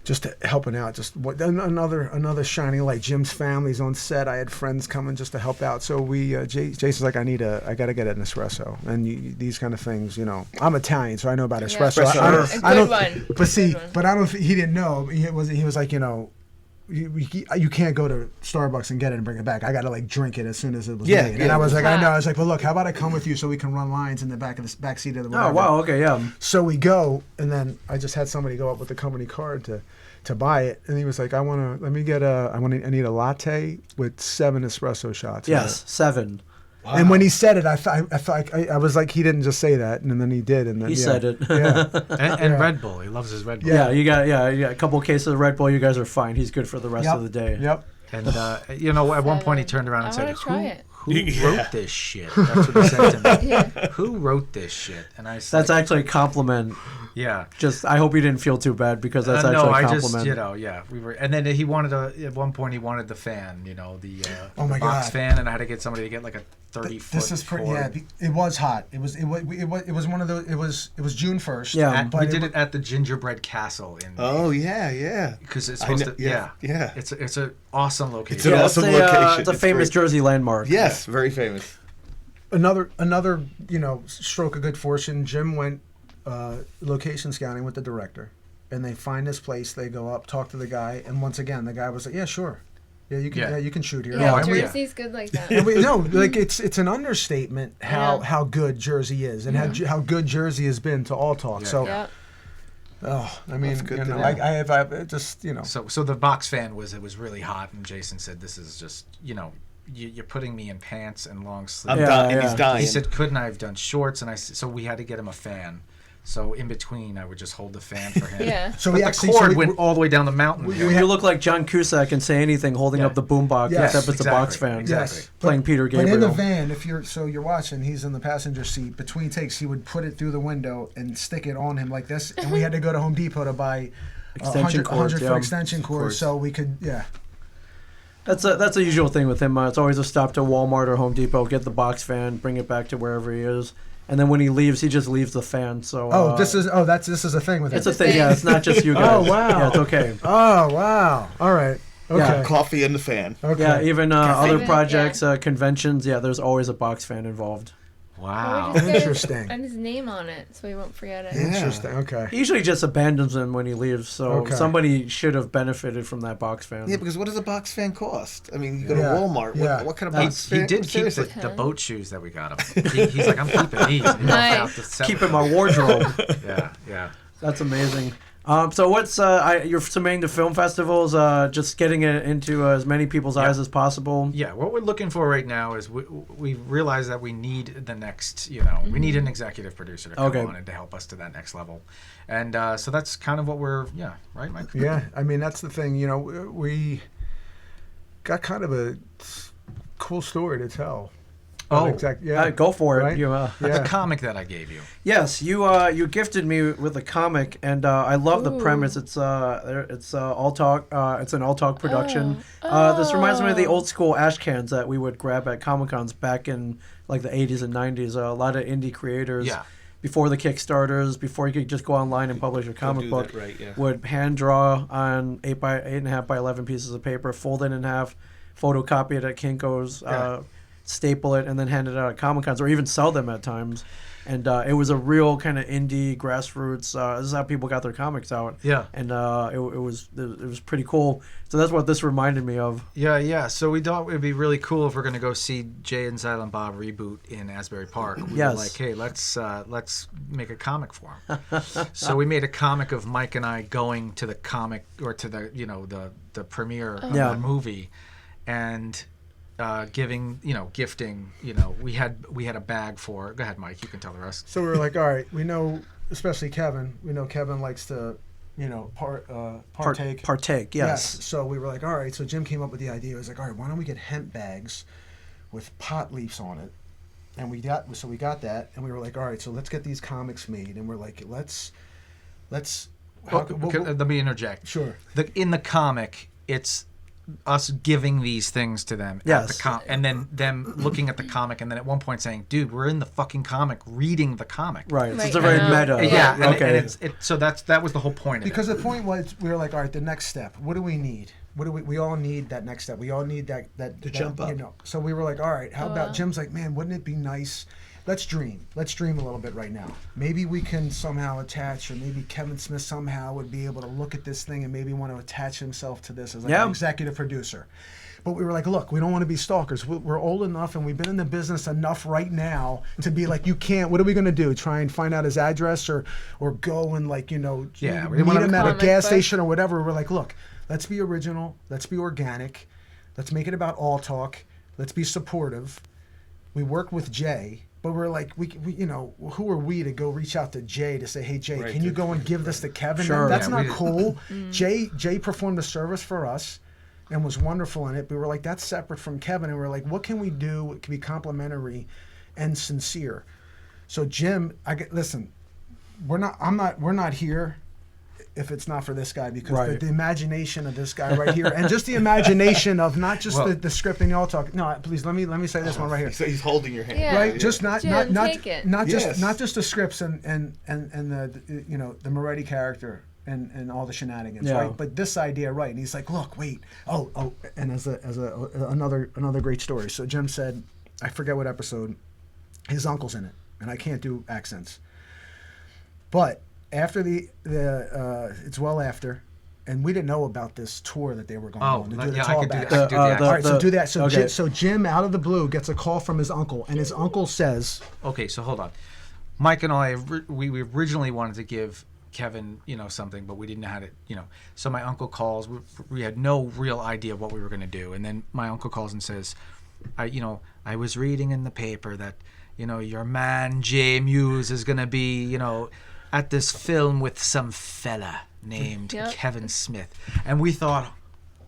just helping out, another shining light. Jim's family's on set. I had friends coming just to help out. So Jason's like, I got to get an espresso, and these kind of things. I'm Italian, so I know about espresso. Espresso. I A don't, good I don't, one. but see, Good one. but I don't. He didn't know. He was like, you can't go to Starbucks and get it and bring it back. I got to like drink it as soon as it was made. And yeah. I was like, I Wow. know. I was like, well, look, how about I come with you so we can run lines in the back seat of the Oh whatever. wow. Okay. Yeah. So we go, and then I just had somebody go up with the company card to buy it, and he was like, I need a latte with 7 espresso shots. in Yes. 7. it. And when he said it, I was like, he didn't just say that, and then he did, and then He said it. Yeah. And Yeah. Red Bull. He loves his Red Bull. Yeah. You got a couple cases of Red Bull. You guys are fine. He's good for the rest of the day. Yep. And at one point he turned around and I said, wanna try it. Who wrote this shit? That's what he said to me. Yeah. Who wrote this shit? And I said, That's actually a compliment. yeah. Just, I hope you didn't feel too bad because that's actually No, a I compliment. just, yeah, we were, and then he wanted at one point he wanted the fan, the Oh my box God. fan, and I had to get somebody to get like a 30-foot. This is pretty. Yeah, it was hot. It was one of those. It was June 1st. Yeah. We did it at the Gingerbread Castle in. Oh yeah. Because it's supposed to. Yeah. It's an awesome location. It's an Yeah, awesome it's a, location. it's a It's famous great. Jersey landmark. Yes, very famous. Another stroke of good fortune. Jim went location scouting with the director, and they find this place. They go up, talk to the guy, and once again, the guy was like, "Yeah, sure, you can shoot here." Yeah, and we- Jersey's good like that. And it's an understatement how good Jersey is and how good Jersey has been to All Talk. Yeah. So, Yeah. I mean, That's good to know. I have just So the box fan was really hot, and Jason said, "This is just you're putting me in pants and long sleeves." I'm Yeah, dying. yeah. He's dying. He said, "Couldn't I have done shorts?" And so we had to get him a fan. So in between, I would just hold the fan for him. Yeah. so But we the actually cord went all the way down the mountain. You look like John Cusack and Say Anything holding Yeah. up the boombox, Yes, except it's a box fan. exactly. Yes, Playing Peter But in the Gabriel. van, if you're watching, he's in the passenger seat. Between takes, he would put it through the window and stick it on him like this, and we had to go to Home Depot to buy Extension cords, 100 yeah. foot extension cords so we could That's a usual thing with him. It's always a stop to Walmart or Home Depot, get the box fan, bring it back to wherever he is, and then when he leaves, he just leaves the fan. So this is a thing with it's him. a thing. Yeah, it's not just you guys. Oh, wow. Yeah, it's okay. Oh wow! All right. Okay. Yeah. Coffee and the fan. Okay. Yeah, even other Yeah. projects, conventions. Yeah, there's always a box fan involved. Wow. Or we just Interesting. get his name on it so we won't forget it. Yeah. Interesting. Okay. He usually just abandons them when he leaves. So Okay. somebody should have benefited from that box fan. Yeah, because what does a box fan cost? I mean, you go to Yeah. Walmart. Yeah. What kind of He, box he fan? did keep Seriously. the boat shoes that we got him. He's like, I'm keeping these. And he walked Nice. out the set Keep with in my them. wardrobe. Yeah. That's amazing. So what's you're submitting to film festivals? Just getting it into as many people's eyes as possible. Yeah, what we're looking for right now is we realize that we need the next, we need an executive producer to come Okay. on and to help us to that next level. And so that's kind of what we're, right, Mike? Yeah. I mean, that's the thing. We got kind of a cool story to tell. Oh, Yeah. Go for it. Right? You, Yeah. The comic that I gave you. yes, you gifted me with a comic, and I love the Ooh. premise. It's all talk. It's an all talk production. Oh. This reminds me of the Oh. old school ash cans that we would grab at Comic Cons back in like the 80s and 90s. A lot of indie creators. Yeah. Before the Kickstarters, before you could just go online and publish a comic do book, that right, yeah. would hand draw on 8.5 by 11 pieces of paper, fold it in half, photocopy it at Kinko's, staple it, and then hand it out at Comic Cons, or even sell them at times. And it was a real kind of indie grassroots. This is how people got their comics out. Yeah. And it was pretty cool. So that's what this reminded me of. Yeah. So we thought it would be really cool if we're going to go see Jay and Silent Bob reboot in Asbury Park. We Yes. were like, hey, let's make a comic for him. So we made a comic of Mike and I going to the comic or to the the premiere of Yeah. the movie, and gifting. We had a bag for. Go ahead, Mike. You can tell the rest. So we were like, all right, we know, especially Kevin. We know Kevin likes to, partake. Partake, yes. So we were like, all right. So Jim came up with the idea. He was like, all right, why don't we get hemp bags with pot leaves on it? And we got that, and we were like, all right, so let's get these comics made. And we're like, let's. Let me interject. Sure. In the comic, it's us giving these things to them Yes. and then them looking at the comic, and then at one point saying, dude, we're in the fucking comic reading the comic. Right. Right, It's a very I know. meta. Yeah, and, Okay. and so that was the whole point of Because it. the point was, we were like, all right, the next step. What do we need? What do we all need that next step? We all need that jump up. So we were like, all right, how Oh, about wow. Jim's like, man, wouldn't it be nice? Let's dream. Let's dream a little bit right now. Maybe we can somehow attach, or maybe Kevin Smith somehow would be able to look at this thing and maybe want to attach himself to this as like Yeah. an executive producer. But we were like, look, we don't want to be stalkers. We're old enough and we've been in the business enough right now to be like, you can't. What are we going to do? Try and find out his address or go and Yeah, we meet didn't wanna- him at a Comic gas book. station or whatever. We're like, look, let's be original. Let's be organic. Let's make it about all talk. Let's be supportive. We worked with Jay. But we're like, we who are we to go reach out to Jay to say, hey, Jay, Right, can you go and give this to Kevin? Sure. That's Yeah, not we did- cool. Jay performed a service for us. and was wonderful in it. But we were like, that's separate from Kevin, and we are like, what can we do? It can be complimentary and sincere. So Jim, listen, we're not here if it's not for this guy, because the imagination of this guy right here, and just the imagination of not just the script and y'all talk. No, please let me say this one right here. So he's holding your hand, Yeah. Right? Just not Jim, take it. not just the scripts and the Moretti character and all the shenanigans, right? But this idea, right? And he's like, look, wait, and as another great story. So Jim said, I forget what episode, his uncle's in it, and I can't do accents, but after it's well after, and we didn't know about this tour that they were going on to do the callback. All right, so do that. So so Jim, out of the blue, gets a call from his uncle, and his uncle says, Okay, so hold on. Mike and I, we originally wanted to give Kevin, something, but we didn't know how to, So my uncle calls. We had no real idea what we were going to do, and then my uncle calls and says, I was reading in the paper that, your man Jay Muse is going to be, at this film with some fella named Kevin Smith, and we thought,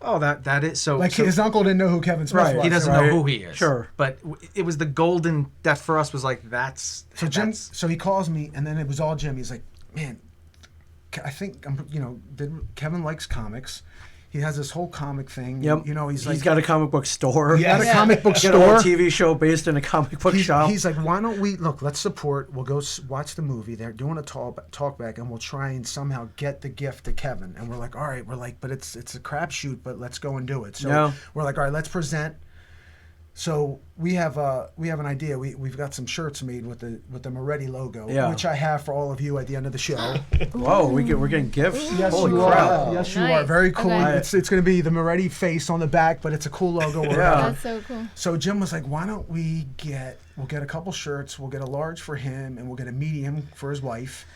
that is so. Like his uncle didn't know who Kevin Smith was. He doesn't know who he is. Sure, but it was the golden that for us was like that's. So Jim, so he calls me, and then it was all Jim. He's like, man, I think Kevin likes comics. He has this whole comic thing. Yep. He's got a comic book store. He had a comic book store. Got a TV show based in a comic book shop. He's like, why don't we let's support. We'll go watch the movie. They're doing a talk back, and we'll try and somehow get the gift to Kevin. And we're like, all right. We're like, but it's a crapshoot. But let's go and do it. So we're like, all right, let's present. So we have an idea. We've got some shirts made with the Moretti logo, which I have for all of you at the end of the show. Whoa, we're getting gifts. Yes, Holy you crap. are. Yes, you are. Very cool. Okay. It's going to be the Moretti face on the back, but it's a cool logo. That's so cool. So Jim was like, why don't we'll get a couple shirts, we'll get a large for him, and we'll get a medium for his wife,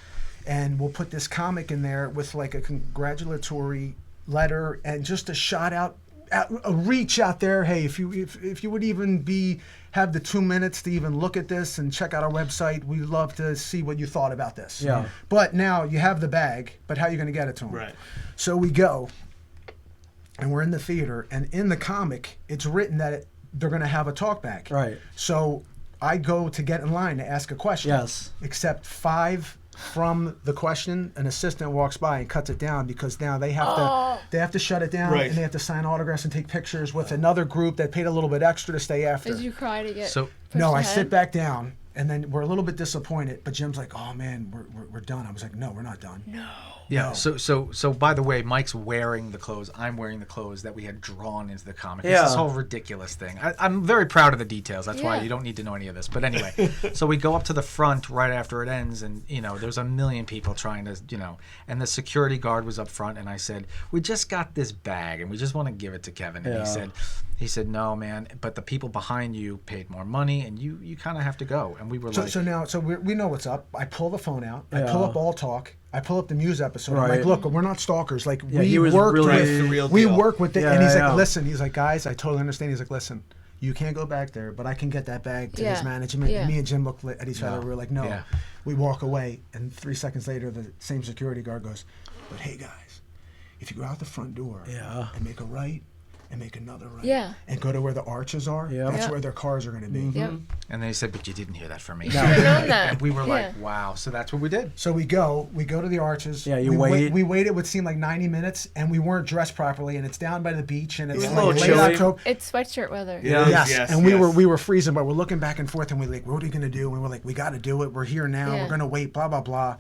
and we'll put this comic in there with like a congratulatory letter and just a shout out, a reach out there. Hey, if you would even have the 2 minutes to even look at this and check out our website, we'd love to see what you thought about this. Yeah. But now you have the bag, but how are you going to get it to him? Right. So we go, and we're in the theater, and in the comic, it's written that they're going to have a talkback. Right. So I go to get in line to ask a question. Yes. Except 5 from the question, an assistant walks by and cuts it down, because now they have to shut it down, Right. and they have to sign autographs and take pictures with another group that paid a little bit extra to stay after. Did you cry to get So No, I ahead? sit back down, and then we're a little bit disappointed. But Jim's like, "Oh man, we're done." I was like, "No, we're not done." No. Yeah. No. So by the way, Mike's wearing the clothes. I'm wearing the clothes that we had drawn into the comic. Yeah. It's this whole ridiculous thing. I'm very proud of the details. That's why Yeah. you don't need to know any of this. But anyway, so we go up to the front right after it ends, and there's a million people trying to, and the security guard was up front, and I said, "We just got this bag, and we just want to give it to Kevin." And he said, "No, man, but the people behind you paid more money, and you kind of have to go." And we were like, So we know what's up. I pull the phone out. I pull up All Talk. I pull up the Muse episode. I'm Right. like, look, we're not stalkers. Like he was work really- That's the real we deal. work with it. Yeah, And he's yeah. like, listen. He's like, guys, I totally understand. He's like, listen, you can't go back there, but I can get that bag to his Yeah. management. Yeah. And me and Jim look at each other. No. We're like, no. Yeah. We walk away, and 3 seconds later, the same security guard goes, but hey, guys, if you go out the front door and make a right and make another right Yeah. and go to where the arches are, Yeah. that's Yeah. where their cars are going to be. Yep. and then he said, "But you didn't hear that from me." Should have known that. And we were like, Yeah. "Wow!" So that's what we did. So we go to the arches. Yeah, you we wait. We waited what seemed like 90 minutes, and we weren't dressed properly, and it's down by the beach, and it's was a like little late chilly. October. It's sweatshirt weather. Yeah. Yes, and we yes. were freezing, but we're looking back and forth, and we're like, what are we gonna do? And we're like, we got to do it. We're here now. Yeah. We're gonna wait. Blah blah blah.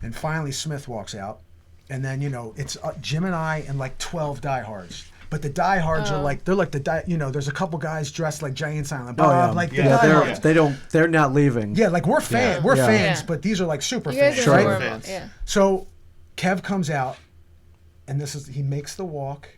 And finally, Smith walks out, and then it's Jim and I and like 12 diehards. But the diehards are like there's a couple guys dressed like Jay and Silent Bob, like the diehards. they're not leaving. Yeah, like we're fans, Yeah. fans, Yeah. but these are like super You guys fans, are right? normal. Fans. Yeah. So Kev comes out, and he makes the walk.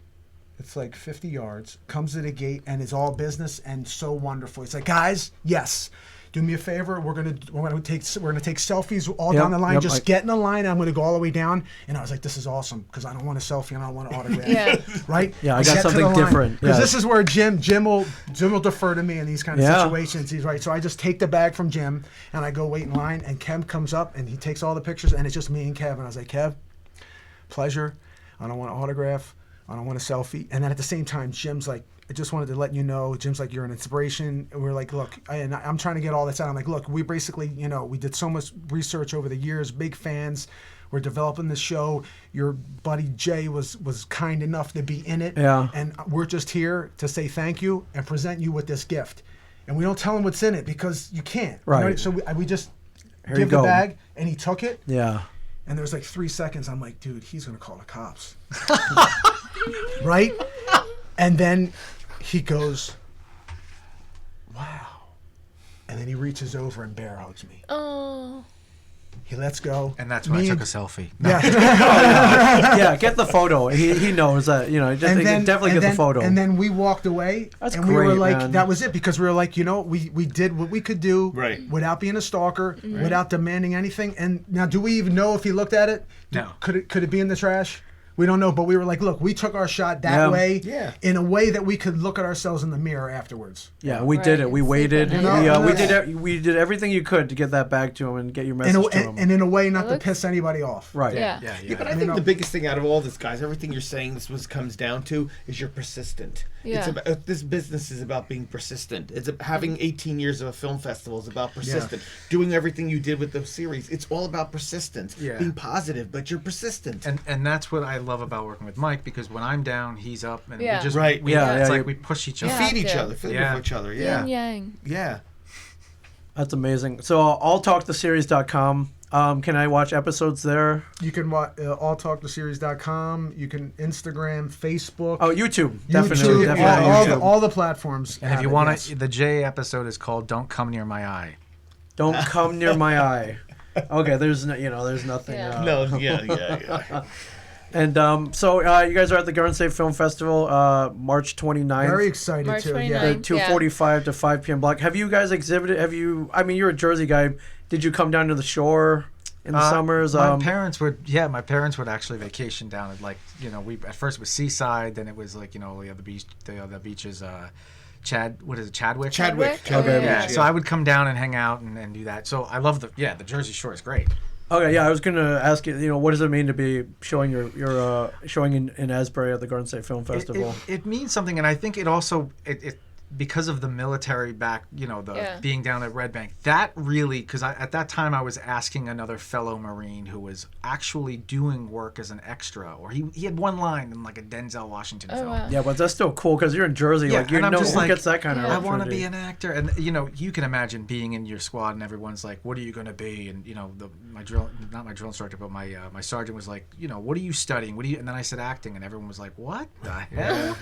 It's like 50 yards, comes to the gate, and it's all business and so wonderful. He's like, guys, yes, do me a favor. We're gonna take selfies all down the line. Just get in the line. And I'm gonna go all the way down. And I was like, this is awesome, because I don't want a selfie and I don't want an autograph. Yeah. Right? Yeah, I got something different. Because Yes. this is where Jim will defer to me in these kind of situations. He's right. So I just take the bag from Jim and I go wait in line. And Kev comes up and he takes all the pictures, and it's just me and Kev. And I was like, Kev, pleasure. I don't want an autograph. I don't want a selfie. And then at the same time, Jim's like, I just wanted to let you know. Jim's like, you're an inspiration. And we're like, look, and I'm trying to get all this out. I'm like, look, we basically, we did so much research over the years, big fans. We're developing the show. Your buddy Jay was kind enough to be in it. Yeah. And we're just here to say thank you and present you with this gift. And we don't tell him what's in it because you can't. Right. So we just Here you give the go. bag, and he took it. Yeah. And there's like 3 seconds. I'm like, dude, he's going to call the cops. Right? And then he goes, wow. And then he reaches over and bear hugs me. Oh. He lets go. And that's when I took a selfie. Yeah. Yeah, get the photo. He knows that, definitely get the photo. And then we walked away. That's and we were great, like, man. that was it. Because we were like, we did what we could do Right. without being a stalker, without demanding anything. And now, do we even know if he looked at it? No. Could it be in the trash? We don't know, but we were like, look, we took our shot that way, Yeah. in a way that we could look at ourselves in the mirror afterwards. Yeah, we did Right, it. We and waited. sleep We, at night. we did everything you could to get that back to him and get your And, message to him. and in a way not It to looks- piss anybody off. Right. Yeah. Yeah, but I think the biggest thing out of all this, guys, everything you're saying, comes down to is you're persistent. Yeah. It's about, this business is about being persistent. It's having 18 years of a film festival is about persistent. Doing everything you did with the series, it's all about persistence. Yeah. Being positive, but you're persistent. And that's what I love about working with Mike, because when I'm down, he's up, and Yeah. we just Right. we, Yeah, it's yeah, like you- we push each You other. feed each Yeah. other, feed Yeah. each other. Yeah. Yin yang. Yeah. That's amazing. So alltalktheseries.com. Can I watch episodes there? You can watch alltalktheseries.com. You can Instagram, Facebook, Oh, YouTube. YouTube, Definitely. YouTube. all the platforms. And if have you it, want yes. to, the J episode is called "Don't Come Near My Eye." Don't come near my eye. Okay, there's nothing. Yeah. No, yeah. And so you guys are at the Garden State Film Festival, March 29th. Very excited March too. 29th. Yeah. The 2:45 to 5 p.m. block. Have you guys exhibited? You're a Jersey guy. Did you come down to the shore in the summers? My parents would actually vacation down at, we at first it was Seaside, then it was the beaches, Chadwick? Chadwick. Okay. Yeah, so I would come down and hang out and do that. So I love the Jersey Shore is great. Okay, yeah, I was gonna ask you. What does it mean to be showing your showing in Asbury at the Garden State Film Festival? It means something, and I think it also it because of the military back, being down at Red Bank, that really, because at that time I was asking another fellow Marine who was actually doing work as an extra, or he had one line in like a Denzel Washington film. Wow. Yeah, but that's still cool because you're in Jersey. Yeah, Like you and I'm know just who like, gets that kind of. I want to opportunity. be an actor, and you can imagine being in your squad, and everyone's like, "What are you going to be?" And my drill instructor, but my sergeant was like, "What are you studying? What do you?" And then I said acting, and everyone was like, "What the hell?"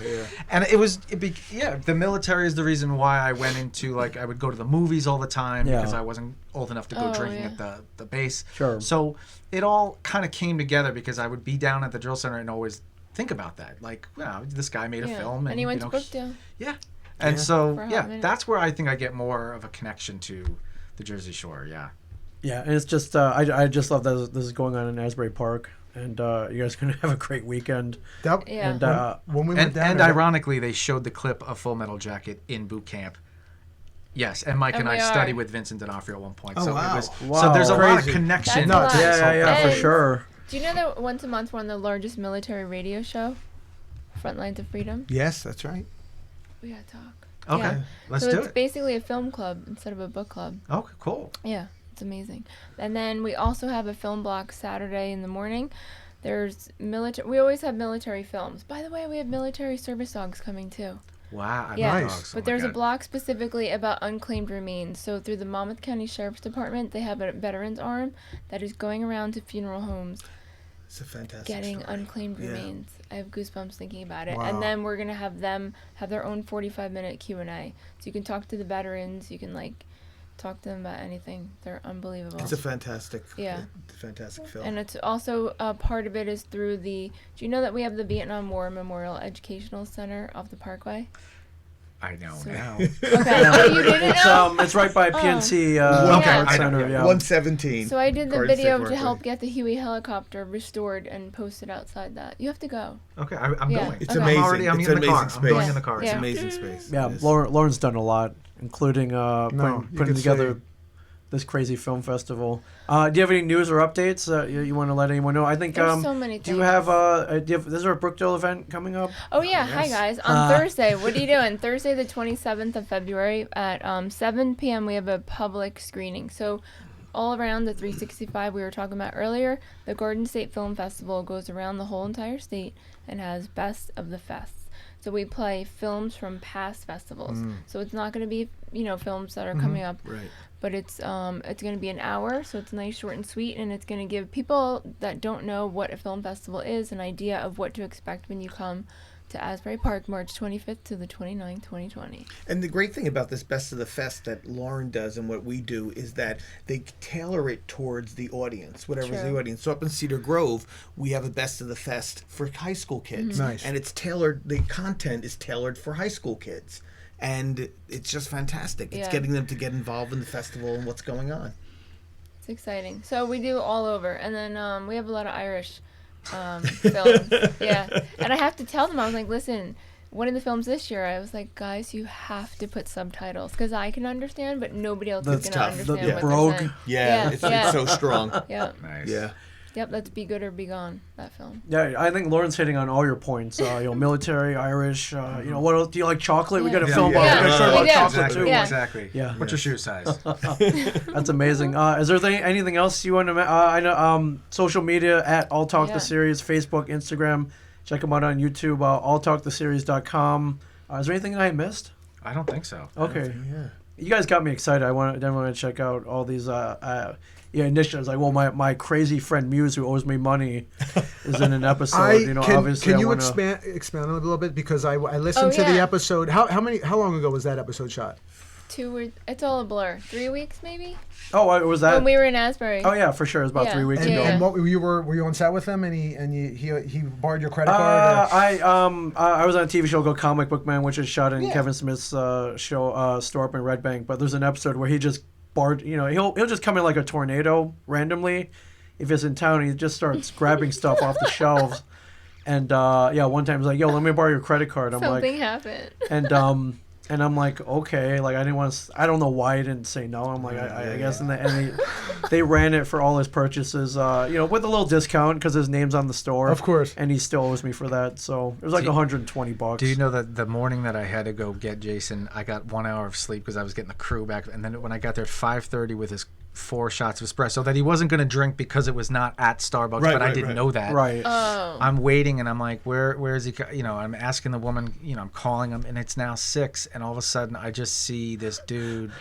And the military is the reason why I went into I would go to the movies all the time because I wasn't old enough to go drinking at the base. Sure. So it all kind of came together because I would be down at the drill center and always think about that. This guy made a film, and he went to Brookdale. Yeah. And so, For a hot minute. that's where I think I get more of a connection to the Jersey Shore. Yeah. Yeah, and it's just I just love that this is going on in Asbury Park, and you guys are gonna have a great weekend. Yep. Yeah. And When we went down And there, ironically, they showed the clip of Full Metal Jacket in boot camp. Yes, and Mike and And I we are. studied with Vincent D'Onofrio at one point. Oh, so wow. it was Wow. so there's a lot of Crazy. connection. That's a to lot. this whole yeah, for And- sure. Do you know that once a month we're on the largest military radio show, Front Lines of Freedom? Yes, that's right. We gotta talk. Okay, Yeah. let's so do it's it. basically a film club instead of a book club. Okay, cool. Yeah, it's amazing. And then we also have a film block Saturday in the morning. There's military. We always have military films. By the way, we have military service dogs coming too. Wow, I Yeah, love Nice. dogs. Oh but my there's a God. block specifically about unclaimed remains. So through the Monmouth County Sheriff's Department, they have a veterans arm that is going around to funeral homes It's a fantastic getting story. unclaimed Yeah. remains. I have goosebumps thinking about it. Wow. And then we're gonna have them have their own 45-minute Q&A. So you can talk to the veterans. You can talk to them about anything. They're unbelievable. It's a fantastic, Yeah. fantastic film. And it's also part of it is through the. Do you know that we have the Vietnam War Memorial Educational Center off the Parkway? I know So- now. Okay. Oh, you didn't know? It's right by PNC Okay. Art I know, Center. yeah. Yeah. 117. So I did the Garden State video to Parkway. help get the Huey helicopter restored and posted outside that. You have to go. Okay, I'm Yeah. going. It's Okay. amazing. I'm already. I'm It's in the car. amazing I'm going space. in the car. It's Yeah. amazing space. Yeah, It is. Lauren's done a lot, including you putting could together say this crazy film festival. Do you have any news or updates you want to let anyone know? I think There's so many do you things. have is there a Brookdale event coming up? Oh yeah, hi guys. On Thursday, what are you doing? Thursday the 27th of February at 7 p.m. we have a public screening. So all around the 365 we were talking about earlier, the Garden State Film Festival goes around the whole entire state and has best of the fests. So we play films from past festivals. So it's not going to be, films that are coming up. Right. But it's going to be an hour, so it's nice, short, and sweet, and it's going to give people that don't know what a film festival is an idea of what to expect when you come to Asbury Park, March 25th to the 29th, 2020. And the great thing about this Best of the Fest that Lauren does and what we do is that they tailor it towards the audience, whatever's True. the audience. So up in Cedar Grove, we have a Best of the Fest for high school kids. Nice. And it's tailored, the content is tailored for high school kids. And it's just fantastic. It's Yeah. getting them to get involved in the festival and what's going on. It's exciting. So we do all over, and then we have a lot of Irish films. Yeah, and I have to tell them, I was like, listen, one of the films this year, I was like, guys, you have to put subtitles because I can understand, but nobody else That's is going to tough. understand what Brogue. they're saying. Yeah, it's so strong. Yep. Nice. Yeah. Yep, that's Be Good or Be Gone, that film. Yeah, I think Lauren's hitting on all your points. Military, Irish. What else? Do you like chocolate? We Yeah. got to Yeah. film Yeah. about. We got to Yeah. about Yeah. chocolate Exactly. too. Yeah. Exactly. Yeah. What's your shoe size? That's amazing. Is there anything else you want to? I know social media at All Talk Yeah. the Series, Facebook, Instagram. Check them out on YouTube. AllTalkTheSeries.com. Is there anything that I missed? I don't think so. Okay, Yeah. you guys got me excited. I definitely want to check out all these initiatives. Like, well, my crazy friend Muse, who owes me money, is in an episode. Obviously, can I you wanna, expand on it a little bit because I listened to the yeah. episode. How long ago was that episode shot? It's all a blur. 3 weeks maybe? Oh, was that? When we were in Asbury. Oh yeah, for sure. It was about Yeah. 3 weeks And, ago. Yeah. and what were you on set with him and he borrowed your credit card? I was on a TV show called Comic Book Man, which is shot in Kevin Smith's show store up in Red Bank. But there's an episode where he just barred. He'll just come in like a tornado randomly. If he's in town, he just starts grabbing stuff off the shelves. And one time he's like, "Yo, let me borrow your credit card." I'm Something like, happened. and I'm like, okay, like I didn't want to. I don't know why I didn't say no. I'm like, I guess, and they ran it for all his purchases, with a little discount because his name's on the store, Of course. and he still owes me for that. So it was like $120. Do you know that the morning that I had to go get Jason, I got 1 hour of sleep because I was getting the crew back, and then when I got there at 5:30 with his 4 shots of espresso that he wasn't going to drink because it was not at Starbucks, but I didn't know that. Right. Oh. I'm waiting and I'm like, where is he? I'm asking the woman, I'm calling him, and it's now 6, and all of a sudden I just see this dude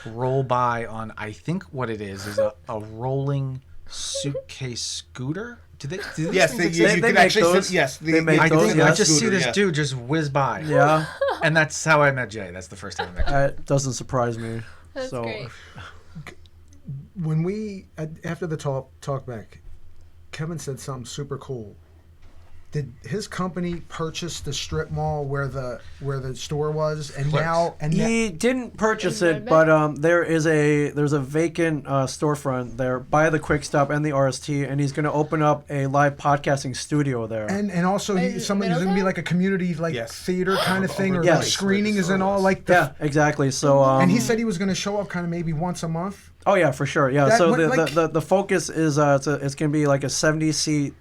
roll by on, I think what it is a rolling suitcase scooter. Do these Yes, things you exist? they can make actually those. sit, yes. They make I those, think yeah. I just see Scooter, this yeah. dude just whiz by. Yeah, And that's how I met Jay. That's the first time I met Jay. that doesn't surprise me. That's so, great. When we after the talk back, Kevin said something super cool. Did his company purchase the strip mall where the store was, and Clicks. now He didn't purchase In it, Red but there's a vacant storefront there by the Quick Stop and the RST, and he's going to open up a live podcasting studio there. and also In there's gonna be Middletown? like a community Yes. theater kind of thing, or Yes. like screening is and all like the. Yeah, exactly. So And he said he was going to show up kind of maybe once a month. oh yeah, for sure. Yeah. That- So what, like- the focus is it's going to be like a 70-seat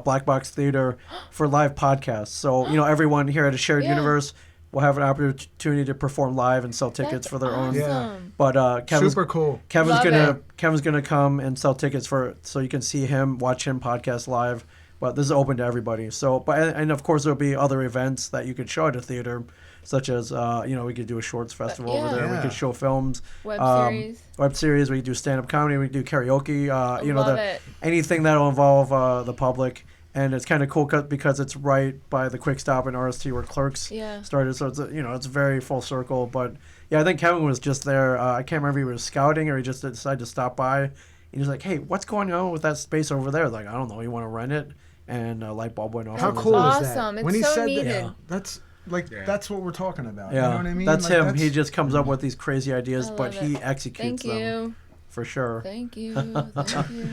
black box theater for live podcasts. So everyone here at a shared Yeah. universe will have an opportunity to perform live and sell tickets That's for their own. Yeah. awesome. But Kevin's Super cool. Kevin's Love gonna come and sell tickets so you can see him, watch him podcast live. But this is open to everybody. So, and of course there'll be other events that you could show at a theater, such as we could do a shorts festival over there. Yeah. We could show films, Web series. web series. We could do stand up comedy. We could do karaoke. Love it. Anything that'll involve the public. And it's kind of cool because it's right by the Quick Stop and RST where Clerks Yeah. started. So it's very full circle. But yeah, I think Kevin was just there. I can't remember if he was scouting or he just decided to stop by. And he was like, "Hey, what's going on with that space over there?" Like, I don't know. You want to rent it? And a light bulb went off. How on his cool house. is that? Awesome. It's When he so said needed. that, that's like Yeah. that's what we're talking about. Yeah, You know what I mean? that's Like, him. He just comes up with these crazy ideas, I but love he it. executes Thank them you. for sure. Thank you. Thank you.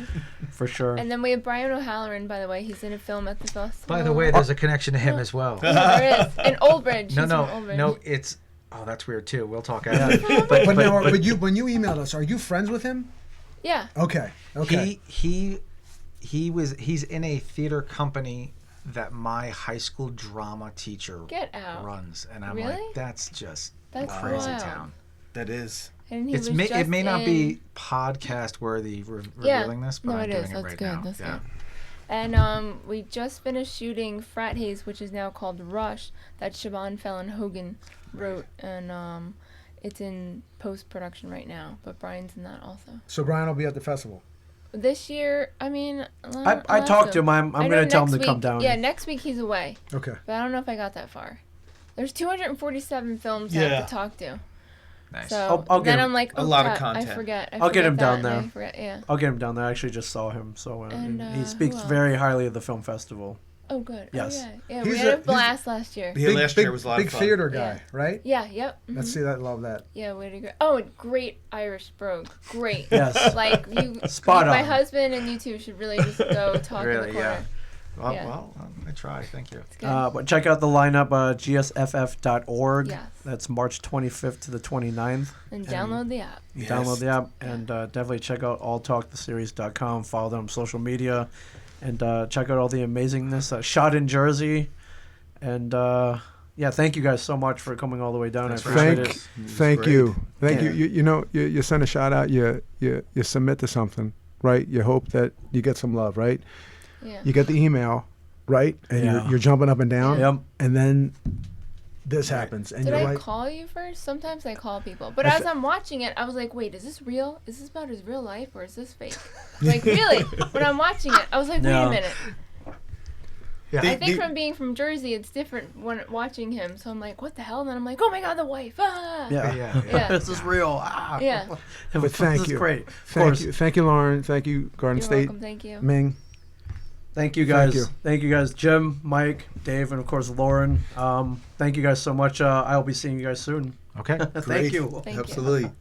For sure. And then we have Brian O'Halloran, by the way. He's in a film at the festival. By the way, there's a connection to him as well. Yeah, there is. In Old Bridge. No, He's no, from Old Bridge. no. It's Oh, that's weird too. We'll talk Yeah. after. But now, but you when you emailed us, are you friends with him? Yeah. Okay. Okay. He's in a theater company that my high school drama teacher Get out. runs, and I'm Really? like, that's just That's crazy wild. town. That is. And he It was just may not in- be podcast worthy revealing this, but No, I'm it doing is. it That's right good. now. That's yeah. good. And we just finished shooting Frat Haze, which is now called Rush, that Siobhan Fallon Hogan wrote, and it's in post-production right now, but Brian's in that also. So Brian will be at the festival. This year, I mean... I talked to him. I'm I know going to tell him next to come week- down. Yeah, next week he's away, Okay. but I don't know if I got that far. There's 247 films I Yeah. have to talk to. Nice. So I'll get then him I'm like, a oh, lot of crap, content. I forget. I'll get him that, down and there. I forget, yeah. I'll get him down there. I actually just saw him, so And, he speaks who else? very highly of the film festival. Oh, good. Yes. Oh, yeah. Yeah, He's we had a- a he's- blast last year. Yeah, last year was a lot big of fun. theater guy, Yeah. right? Yeah, yep. mhm. Let's see that. Love that. Yeah, way to go. Oh, great Irish brogue. Great. Yes. Like, you, Spot my on. husband and you two should really just go talk in the Really, corner. yeah. Well, Yeah. well, I try. Thank you. It's good. But check out the lineup, gsff.org. Yes. That's March 25th to the 29th. and download the app. Yes. Download the app and definitely check out alltalktheseries.com. Follow them on social media and check out all the amazingness shot in Jersey. And yeah, thank you guys so much for coming all the way down. Thanks I for appreciate having it. us. Thank great. you. Thank Yeah. you. You know, you send a shout out. You submit to something, right? You hope that you get some love, right? Yeah. You get the email, right? And Yeah. you're jumping up and down. Yep. And then this happens, and Did you're I like, call you first? Sometimes I call people. But I as th- I'm watching it, I was like, wait, is this real? Is this about his real life or is this fake? Like, really? When I'm watching it, I was like, wait No. a minute. Yeah. I think from being from Jersey, it's different when watching him. So I'm like, what the hell? And then I'm like, oh my God, the wife. Ah! Yeah. Yeah. Yeah. This is real. Ah. Yeah. but This thank is you. great. Of course. Thank you, Lauren. Thank you, Garden You're State, welcome. Thank you. Ming. Thank you Thank guys. you. Thank you guys, Jim, Mike, Dave, and of course Lauren. Thank you guys so much. I'll be seeing you guys soon. Okay. Thank you. Thank you. Absolutely.